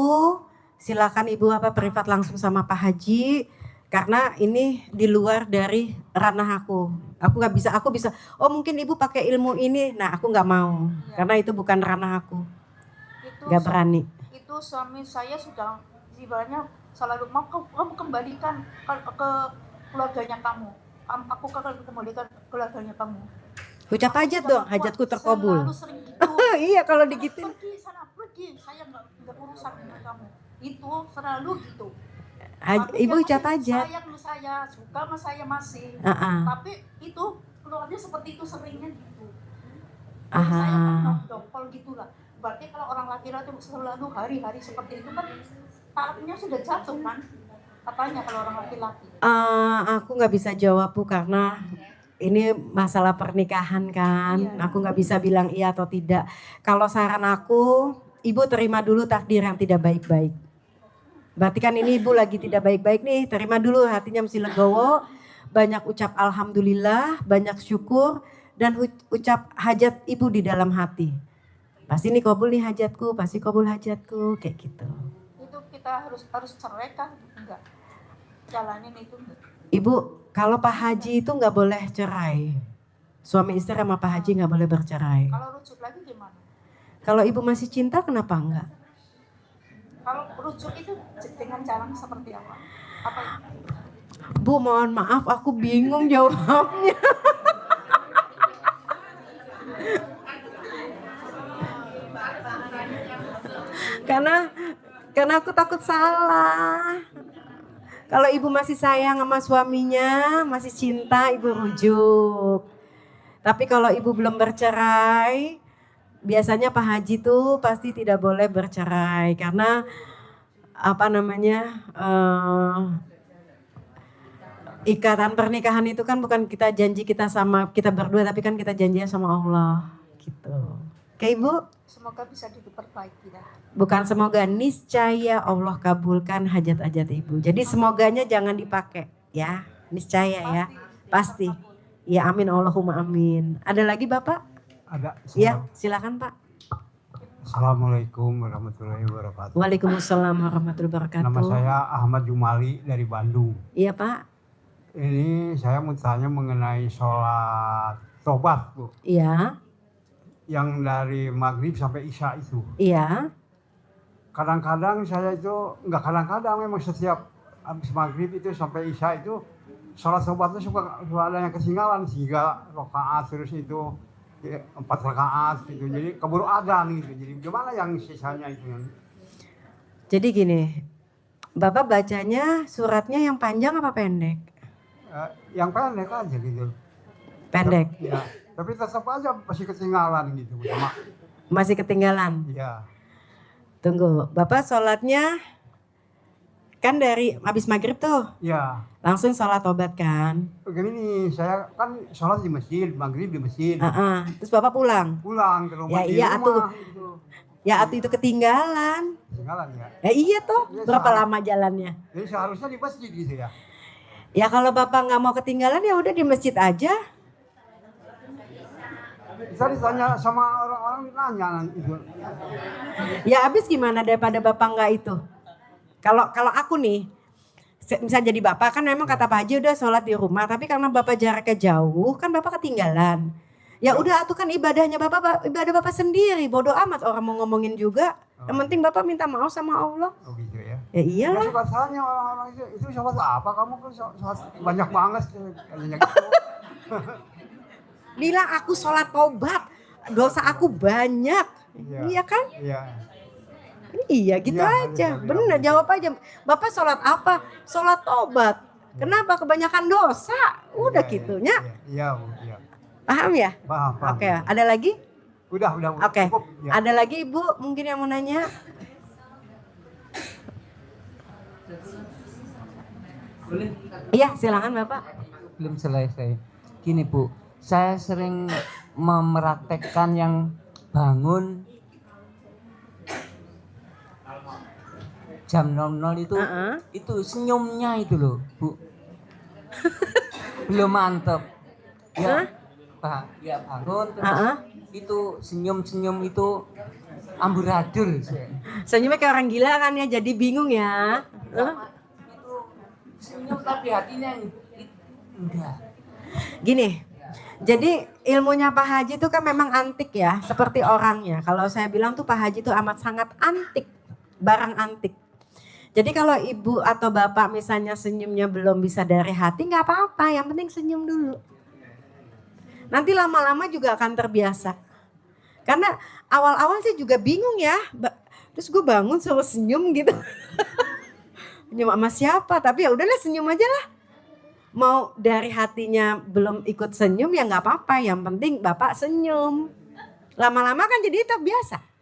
silakan ibu privat langsung sama Pak Haji. Karena ini di luar dari ranah aku. Aku bisa. Oh mungkin ibu pakai ilmu ini. Nah aku nggak mau. Karena itu bukan ranah aku. Nggak berani. Itu suami saya sudah ibaratnya selalu mau kamu kembalikan ke keluarganya kamu. Aku akan kembalikan keluarganya kamu. Ucap hajat dong, hajatku terkabul. Selalu sering gitu. Iya kalau digituin. Pergi, saya nggak urusan dengan kamu. Itu selalu gitu. Ibu ucap hajat. Sayang sama saya, suka sama saya masih. Tapi itu keluarnya seperti itu seringnya gitu. Saya kan dongkol gitulah. Berarti kalau orang laki-laki selalu hari-hari seperti itu kan tahapnya sudah jatuh kan? Katanya kalau orang laki-laki. Aku nggak bisa jawab Bu karena ini masalah pernikahan kan. Aku nggak bisa bilang iya atau tidak. Kalau saran aku, ibu terima dulu takdir yang tidak baik-baik. Berarti kan ini ibu lagi tidak baik-baik nih. Terima dulu, hatinya mesti legowo. Banyak ucap alhamdulillah, banyak syukur. dan ucap hajat ibu di dalam hati. Pasti nih kabul nih hajatku, pasti kabul hajatku, kayak gitu. Itu kita harus cerai kan? Enggak. Jalanin itu enggak. Ibu, kalau Pak Haji itu nggak boleh cerai. Suami istri sama Pak Haji nggak boleh bercerai. Kalau rujuk lagi gimana? Kalau ibu masih cinta, kenapa enggak? Kalau rujuk itu dengan cara seperti apa? Apa itu? Bu, mohon maaf, aku bingung jawabnya. Karena aku takut salah. Kalau ibu masih sayang sama suaminya, masih cinta, ibu rujuk. Tapi kalau ibu belum bercerai, biasanya Pak Haji tuh pasti tidak boleh bercerai karena ikatan pernikahan itu kan bukan kita janji kita sama kita berdua, tapi kan kita janjinya sama Allah gitu. Oke ibu? Semoga bisa diperbaiki dah. Bukan semoga, niscaya Allah kabulkan hajat-hajat ibu. Jadi semoganya jangan dipakai ya, niscaya ya, pasti. Ya amin Allahumma amin. Ada lagi Bapak? Ada. Ya silakan Pak. Assalamualaikum warahmatullahi wabarakatuh. Waalaikumsalam warahmatullahi wabarakatuh. Nama saya Ahmad Jumali dari Bandung. Iya Pak. Ini saya mau tanya mengenai sholat tobat, Bu. Iya. Yang dari maghrib sampai isya itu. Iya. Kadang-kadang saya itu, enggak kadang-kadang, memang setiap habis maghrib itu sampai isya itu sholat tobatnya suka ada yang ketinggalan, 3 rakaat terus itu 4 rakaat gitu. Jadi keburu adzan gitu. Jadi gimana yang sisanya itu? Jadi gini, Bapak bacanya suratnya yang panjang apa pendek? Yang pendek aja gitu. Pendek. Ya, tapi tetap aja masih ketinggalan gitu. Masih ketinggalan. Iya. Tunggu, Bapak sholatnya kan dari habis maghrib tuh. Iya. Langsung sholat tobat kan? Begini, saya kan sholat di masjid, maghrib di masjid. Terus Bapak pulang? Pulang ke rumah. Ya iya atuh. Gitu. Ya atuh itu ketinggalan. Ketinggalan ya. Ya iya tuh. Ya, berapa lama jalannya? Jadi seharusnya di masjid gitu ya. Ya kalau Bapak nggak mau ketinggalan ya udah di masjid aja. Bisa ditanya sama orang-orang, nanya itu. Ya habis gimana daripada Bapak nggak itu? Kalau aku nih, bisa jadi Bapak kan memang kata Pak Haji udah sholat di rumah, tapi karena Bapak jaraknya jauh kan Bapak ketinggalan. Ya udah itu kan ibadahnya Bapak, ibadah Bapak sendiri, bodoh amat orang mau ngomongin juga. Yang penting Bapak minta maaf sama Allah. Oh gitu ya. Ya iyalah. Ya, suka tanya orang-orang itu sholat apa? Kamu kan sholat banyak banget katanya gitu. Bilang aku sholat tobat, dosa aku banyak. Iya kan? Iya. Iya gitu Iya, aja, iya, bener iya. jawab aja. Bapak sholat apa? Sholat tobat. Kenapa? Kebanyakan dosa. Udah Iya, gitunya. Iya, Bu. Iya. Paham ya? Paham. Oke, ada lagi? Udah. Oke, Cukup, ya. ada lagi Ibu mungkin yang mau nanya? Iya silakan Bapak. Belum selesai. Gini Bu, saya sering mempraktekkan yang bangun jam 00 itu senyumnya itu loh Bu. Belum mantep. Ya, ya bangun terus itu senyum-senyum itu amburadul. Senyumnya kayak orang gila kan ya, jadi bingung ya. Itu senyum tapi hatinya enggak. Gini, jadi ilmunya Pak Haji itu kan memang antik ya, seperti orangnya. Kalau saya bilang tuh Pak Haji itu amat sangat antik, barang antik. Jadi kalau ibu atau bapak misalnya senyumnya belum bisa dari hati, nggak apa-apa, yang penting senyum dulu. Nanti lama-lama juga akan terbiasa. Karena awal-awal sih juga bingung ya, terus gue bangun suruh senyum gitu. Senyum sama siapa, tapi ya udahlah senyum aja lah. Mau dari hatinya belum ikut senyum ya nggak apa-apa, yang penting bapak senyum. Lama-lama kan jadi terbiasa.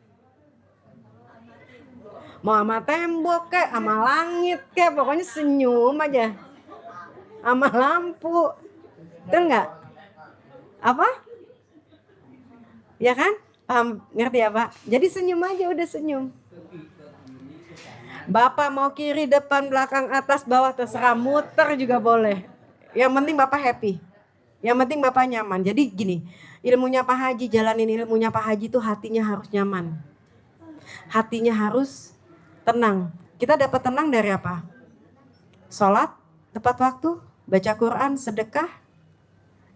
Mau sama tembok kek, sama langit kek, pokoknya senyum aja. Sama lampu. Betul nggak? Apa? Ya kan? Paham, ngerti ya Pak? Jadi senyum aja, udah senyum. Bapak mau kiri, depan, belakang, atas, bawah, terserah, muter juga boleh. Yang penting Bapak happy. Yang penting Bapak nyaman. Jadi gini, ilmunya Pak Haji, jalanin ilmunya Pak Haji itu hatinya harus nyaman. Hatinya harus tenang. Kita dapat tenang dari apa? Sholat, tepat waktu, baca Quran, sedekah.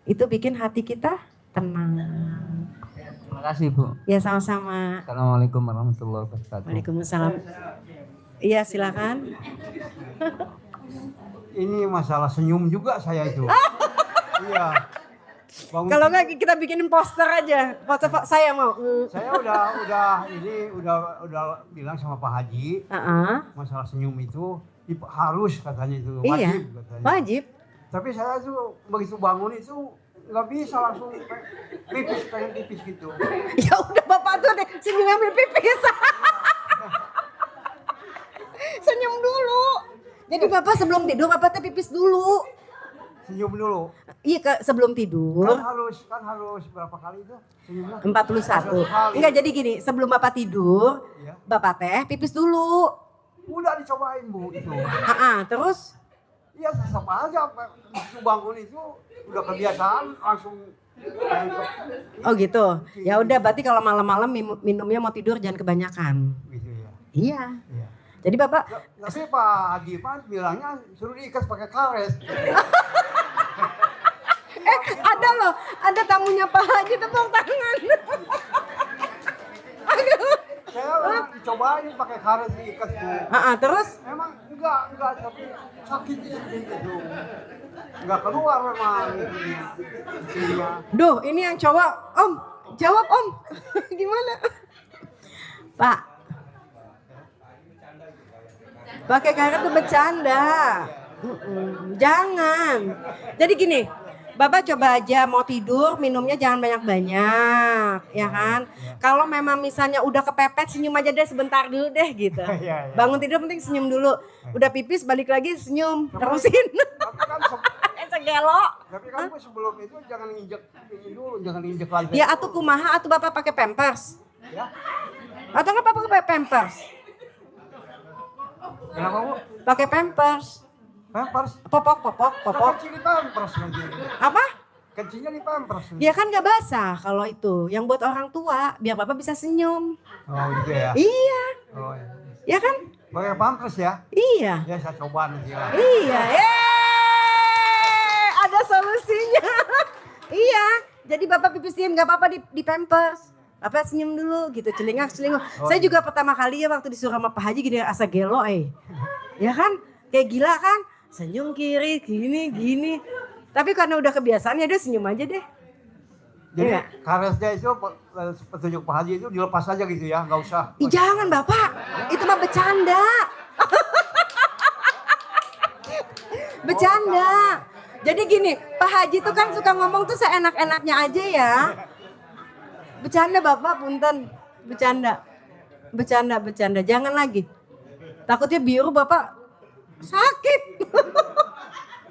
Itu bikin hati kita tenang. Terima kasih Bu. Ya sama-sama. Assalamualaikum warahmatullahi wabarakatuh. Waalaikumsalam. Iya silakan. Ini masalah senyum juga saya itu. Iya. Kalau enggak kita bikinin poster aja. Poster saya mau. Saya udah bilang sama Pak Haji. Masalah senyum itu harus katanya itu wajib iya, katanya. Wajib. Tapi saya tuh begitu bangun itu nggak bisa langsung pipis pengen pipis gitu. Ya udah Bapak tuh deh senyum ambil pipis. Senyum dulu. Jadi Bapak sebelum tidur Bapak tuh pipis dulu. Senyum dulu. Iya sebelum tidur. Kan harus berapa kali itu senyumnya? 41. Enggak jadi gini, sebelum Bapak tidur, Iya. Bapak teh pipis dulu. Udah dicobain Bu itu. Terus? Iya sama aja begitu bangun itu udah kebiasaan langsung. Oh gitu. Ya udah berarti kalau malam-malam minumnya mau tidur jangan kebanyakan. Gitu ya. Iya. Iya. Jadi Bapak Tapi Pak Haji bilangnya suruh diikat pakai karet. ada loh, ada tamunya Pak Haji tepuk tangan. Aduh. Saya dicobain pakai karet diikat Bu. Terus? Emang enggak tapi sakit di sini gitu. Enggak keluar memang itunya. Duh, ini yang cowok. Om, jawab Om. Gimana? Pak. Pakai karet tuh bercanda. Jangan. Jadi gini, Bapak coba aja mau tidur minumnya jangan banyak-banyak, ya kan? Kalau memang misalnya udah kepepet senyum aja deh sebentar dulu deh gitu. Bangun tidur penting senyum dulu. Udah pipis balik lagi senyum, terusin. Tapi kan Segelo. tapi kan sebelum itu jangan nginjek ini dulu, jangan nginjek lantai. Ya atuh kumaha atuh Bapak pakai pampers. Ya. Atau enggak Bapak pakai pampers? Kenapa Bu? Pakai pampers. Pampers. Popok. Kencing di pampers nanti. Apa? Kencingnya di pampers. Ya kan gak basah kalau itu. Yang buat orang tua biar Bapak bisa senyum. Oh gitu ya. Iya. Oh iya. Ya kan? Pakai pampers ya? Iya. Ya saya coba nanti lah. Iya. Ada solusinya. Iya. Jadi Bapak pipis diem gak apa-apa di pampers. Bapak senyum dulu gitu, celingak. Saya juga pertama kali ya waktu disuruh sama Pak Haji gini asa gelo Ya kan? Kayak gila kan? Senyum kiri, gini. Tapi karena udah kebiasaan ya dia senyum aja deh. Jadi Iya. karetnya itu petunjuk Pak Haji itu dilepas aja gitu ya, nggak usah. Jangan Bapak, itu mah bercanda. Bercanda. Jadi gini, Pak Haji tuh kan suka ngomong tuh seenak-enaknya aja ya. Bercanda Bapak, punten. Bercanda. Jangan lagi. Takutnya biru Bapak sakit.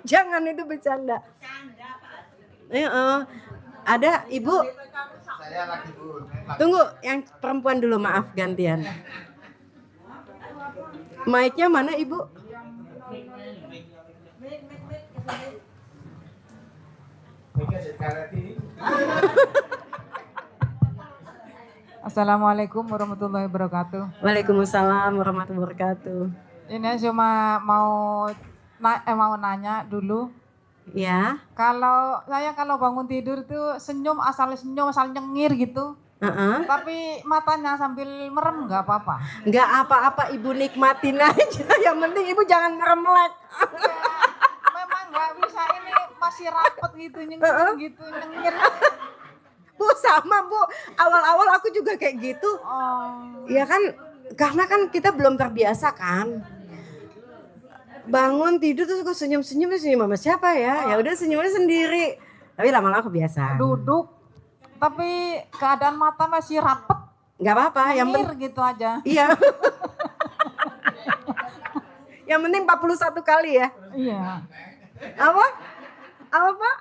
Jangan itu bercanda. Ada Ibu. Saya lagi Bu. Tunggu, yang perempuan dulu maaf gantian. Mic-nya mana Ibu? Assalamualaikum warahmatullahi wabarakatuh. Waalaikumsalam warahmatullahi wabarakatuh. Ini cuma mau nanya dulu. Ya. Kalau bangun tidur tuh senyum asal nyengir gitu. Tapi matanya sambil merem nggak apa-apa. Nggak apa-apa Ibu nikmatin aja. Yang penting Ibu jangan meremlek. Memang nggak bisa ini masih rapet gitu nyengir. Bu sama Bu, awal-awal aku juga kayak gitu. Ya kan, karena kan kita belum terbiasa kan. Bangun tidur terus aku senyum sama siapa ya? Ya udah senyumnya sendiri. Tapi lama-lama kebiasaan. Duduk, tapi keadaan mata masih rapet. Nggak apa-apa, yang penting gitu aja. Iya. Yang penting 41 kali ya. Iya. Apa Pak?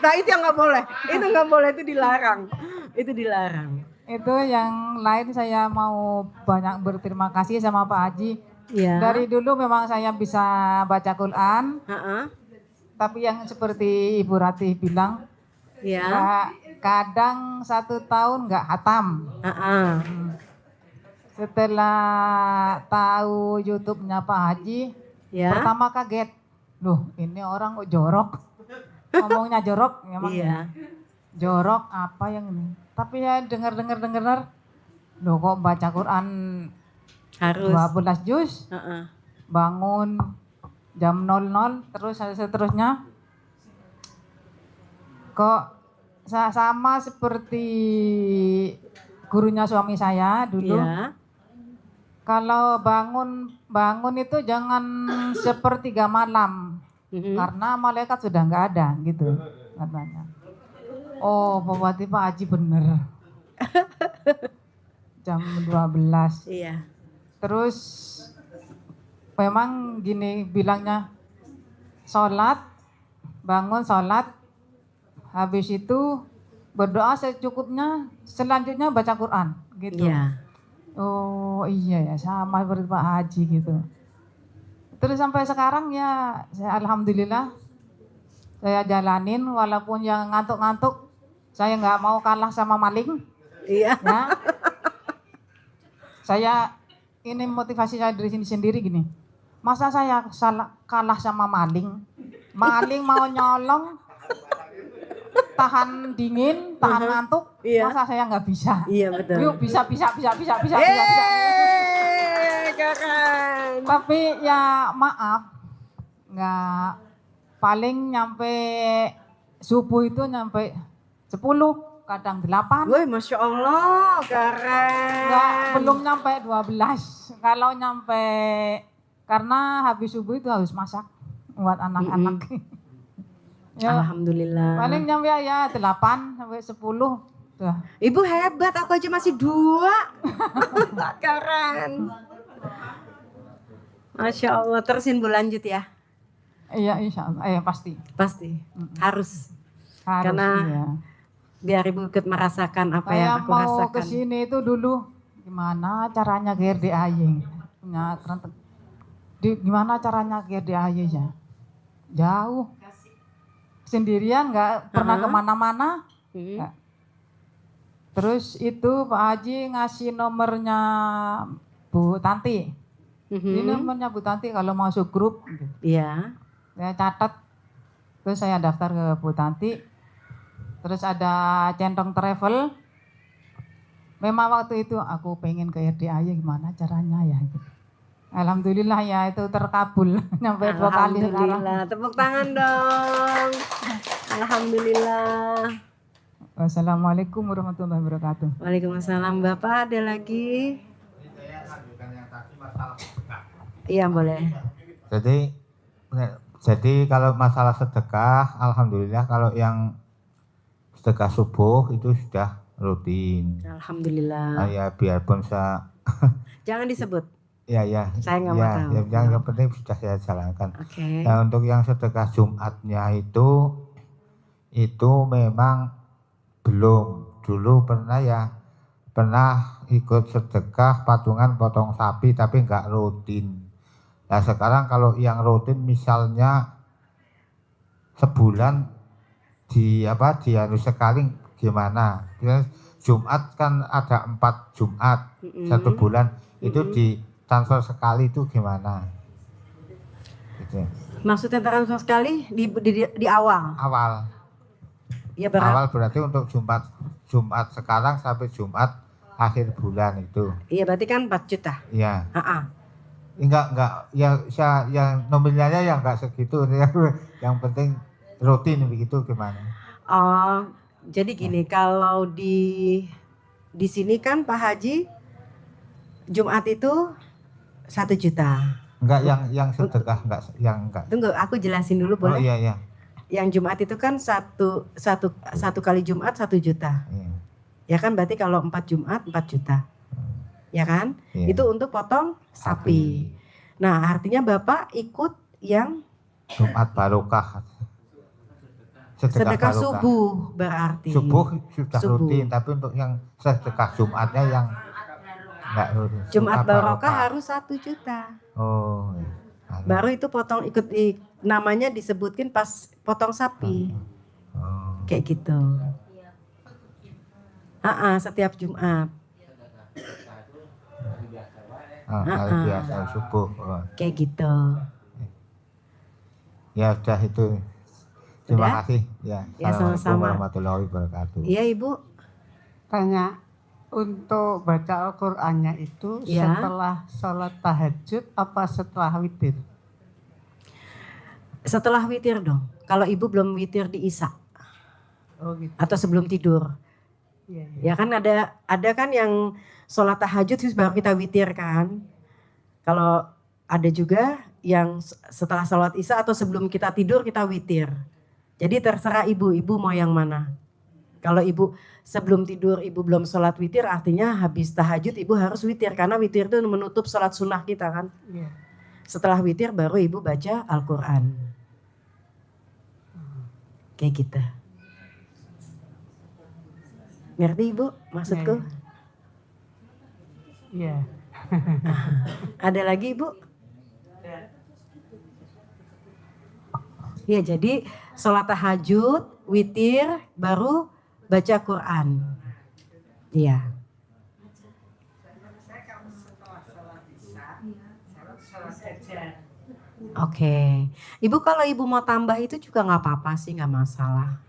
Nah itu yang nggak boleh. Itu nggak boleh, itu dilarang. Itu yang lain saya mau banyak berterima kasih sama Pak Haji. Ya. Dari dulu memang saya bisa baca Quran. tapi yang seperti Ibu Ratih bilang, Ya. kadang 1 tahun nggak hatam. Setelah tahu YouTube-nya Pak Haji, Ya. pertama kaget. Loh, ini orang kok jorok. Ngomongnya jorok, memang. Iya. Jorok apa yang ini? Tapi ya dengar, loh kok baca Quran Harus. 12 juz, Heeh. bangun jam 00, terus seterusnya. Kok sama seperti gurunya suami saya dulu. Iya. Kalau bangun itu jangan sepertiga malam, karena malaikat sudah nggak ada gitu katanya. Oh, berarti Pak Haji bener. Jam 12. Iya. Terus memang gini bilangnya, sholat, bangun sholat, habis itu berdoa secukupnya, selanjutnya baca Quran gitu. Iya. Oh iya ya, sama seperti Pak Haji gitu. Terus sampai sekarang ya saya alhamdulillah saya jalanin, walaupun yang ngantuk-ngantuk, saya nggak mau kalah sama maling. Iya. Ya. Saya ini motivasi saya dari sini sendiri gini. Masa saya kalah sama maling? Maling mau nyolong, tahan dingin, tahan ngantuk, Iya. masa saya nggak bisa? Iya betul. Yuk bisa. Keren. Tapi ya maaf, nggak, paling nyampe subuh itu nyampe 10, kadang 8. Woi, Masya Allah, keren. Nggak, belum nyampe 12. Kalau nyampe, karena habis subuh itu harus masak buat anak-anak. Ya, Alhamdulillah. paling nyampe ya 8 sampai 10. Tuh. Ibu hebat, aku aja masih 2. Keren. Masya Allah, terusin Bu, lanjut ya. Iya, insya Allah. Pasti. Pasti, harus. Harus. Karena iya. biar Ibu ikut merasakan apa Saya yang aku mau rasakan. kesini itu dulu, gimana caranya ke RDAY? Gimana caranya ke RDAY ya? Jauh. Sendirian, nggak pernah kemana-mana. Nggak. Terus itu Pak Haji ngasih nomornya Bu Tanti. Ini nomornya Bu Tanti kalau masuk grup. Iya. Saya catat, terus saya daftar ke Bu Tanti. Terus ada Centong Travel. Memang waktu itu aku pengen ke RDAY, gimana caranya ya. Alhamdulillah ya itu terkabul. Nyampe 2 kali sekarang. Alhamdulillah, tepuk tangan dong. Alhamdulillah. Wassalamualaikum warahmatullahi wabarakatuh. Waalaikumsalam. Bapak ada lagi? Iya boleh. Jadi kalau masalah sedekah, alhamdulillah kalau yang sedekah subuh itu sudah rutin. Alhamdulillah. Ya biarpun saya Jangan disebut. ya. Saya nggak mau tahu. Yang penting sudah saya jalankan. Oke. Nah untuk yang sedekah Jumatnya itu memang belum. Dulu pernah ikut sedekah patungan potong sapi tapi nggak rutin. Nah sekarang kalau yang rutin misalnya sebulan harus sekali gimana? Jumat kan ada 4 Jumat 1 bulan, itu di transfer sekali itu gimana? Gitu. Maksudnya transfer sekali di awal? Awal. Ya Awal berarti untuk Jumat sekarang sampai Jumat akhir bulan itu. Iya berarti kan 4 juta. Iya. Enggak. Yang nominalnya yang enggak segitu. Yang penting rutin begitu gimana? Oh, jadi gini, kalau di sini kan Pak Haji Jumat itu 1 juta. Enggak yang sedekah enggak. Tunggu, aku jelasin dulu boleh? Oh iya. Yang Jumat itu kan satu kali Jumat 1 juta. Iya. Ya kan berarti kalau 4 Jumat 4 juta. Ya kan? Iya. Itu untuk potong sapi. Nah, artinya Bapak ikut yang Jumat barokah. sedekah barokah. subuh berarti. Subuh sudah Subuh. rutin, tapi untuk yang sedekah Jumatnya yang enggak rutin. Jumat Sedekah barokah harus 1 juta. Oh, iya. Harus. Baru itu potong ikut namanya disebutkin pas potong sapi. Kayak gitu. Setiap Jumat. Hari biasa subuh. Kayak gitu. Ya udah itu. Terima Udah? kasih. Ya, Ya, Assalamualaikum sama-sama. warahmatullahi wabarakatuh. Iya Ibu. Tanya, untuk baca Al-Qur'annya itu Ya. setelah sholat tahajud apa setelah witir? Setelah witir dong. Kalau Ibu belum witir di Isya Oh gitu. atau sebelum tidur. Iya, iya. Ya kan ada kan yang sholat tahajud terus baru kita witir kan. Kalau ada juga yang setelah sholat Isya atau sebelum kita tidur kita witir. Jadi terserah ibu mau yang mana. Kalau ibu sebelum tidur ibu belum sholat witir artinya habis tahajud ibu harus witir. Karena witir itu menutup sholat sunnah kita kan. Iya. Setelah witir baru ibu baca Al-Quran. Kayak gitu. Ngerti ibu maksudku? Iya. Ada lagi ibu? Ya jadi sholat tahajud, witir, baru baca Quran. Iya. Oke. Ibu kalau ibu mau tambah itu juga nggak apa-apa sih, nggak masalah.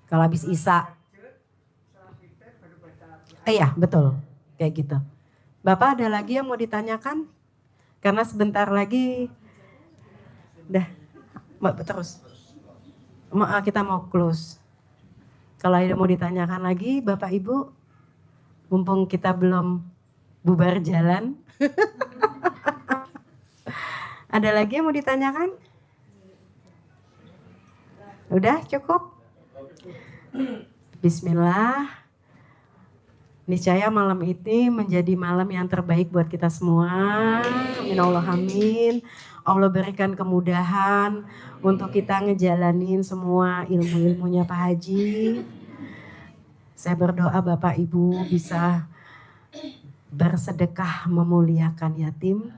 Kalau habis Isya. Iya betul, kayak gitu. Bapak ada lagi yang mau ditanyakan? Karena sebentar lagi, dah, Mbak terus. Kita mau close. Kalau ada mau ditanyakan lagi, Bapak Ibu, mumpung kita belum bubar jalan. Ada lagi yang mau ditanyakan? Udah cukup? Bismillah. Niscaya malam ini menjadi malam yang terbaik buat kita semua. Amin Allah amin. Allah berikan kemudahan untuk kita ngejalanin semua ilmu-ilmunya Pak Haji. Saya berdoa Bapak Ibu bisa bersedekah memuliakan yatim.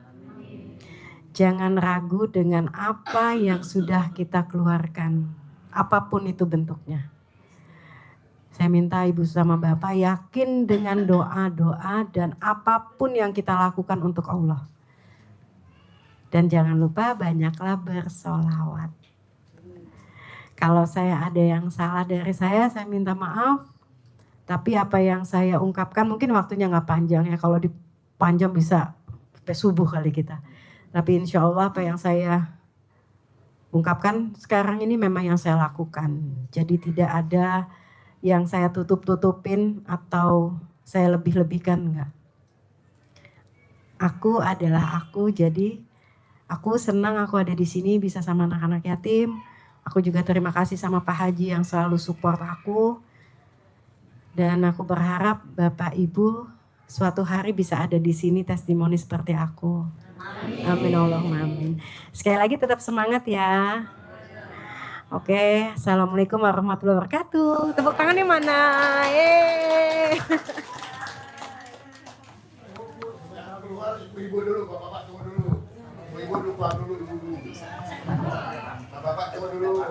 Jangan ragu dengan apa yang sudah kita keluarkan, apapun itu bentuknya. Saya minta Ibu sama Bapak yakin dengan doa-doa dan apapun yang kita lakukan untuk Allah. Dan jangan lupa banyaklah bersolawat. Kalau saya ada yang salah dari saya minta maaf. Tapi apa yang saya ungkapkan mungkin waktunya nggak panjang ya. Kalau dipanjang bisa sampai subuh kali kita. Tapi insya Allah apa yang saya ungkapkan sekarang ini memang yang saya lakukan. Jadi tidak ada yang saya tutup-tutupin atau saya lebih-lebihkan, enggak. Aku adalah aku, jadi aku senang aku ada di sini bisa sama anak-anak yatim. Aku juga terima kasih sama Pak Haji yang selalu support aku. Dan aku berharap Bapak Ibu suatu hari bisa ada di sini testimoni seperti aku. Amin Allahumma amin. Sekali lagi tetap semangat ya. Oke, assalamualaikum warahmatullahi wabarakatuh. Tepuk tangannya mana? Yeay. Ibu dulu, bapak tunggu dulu. Ibu lupa dulu, bapak tunggu dulu.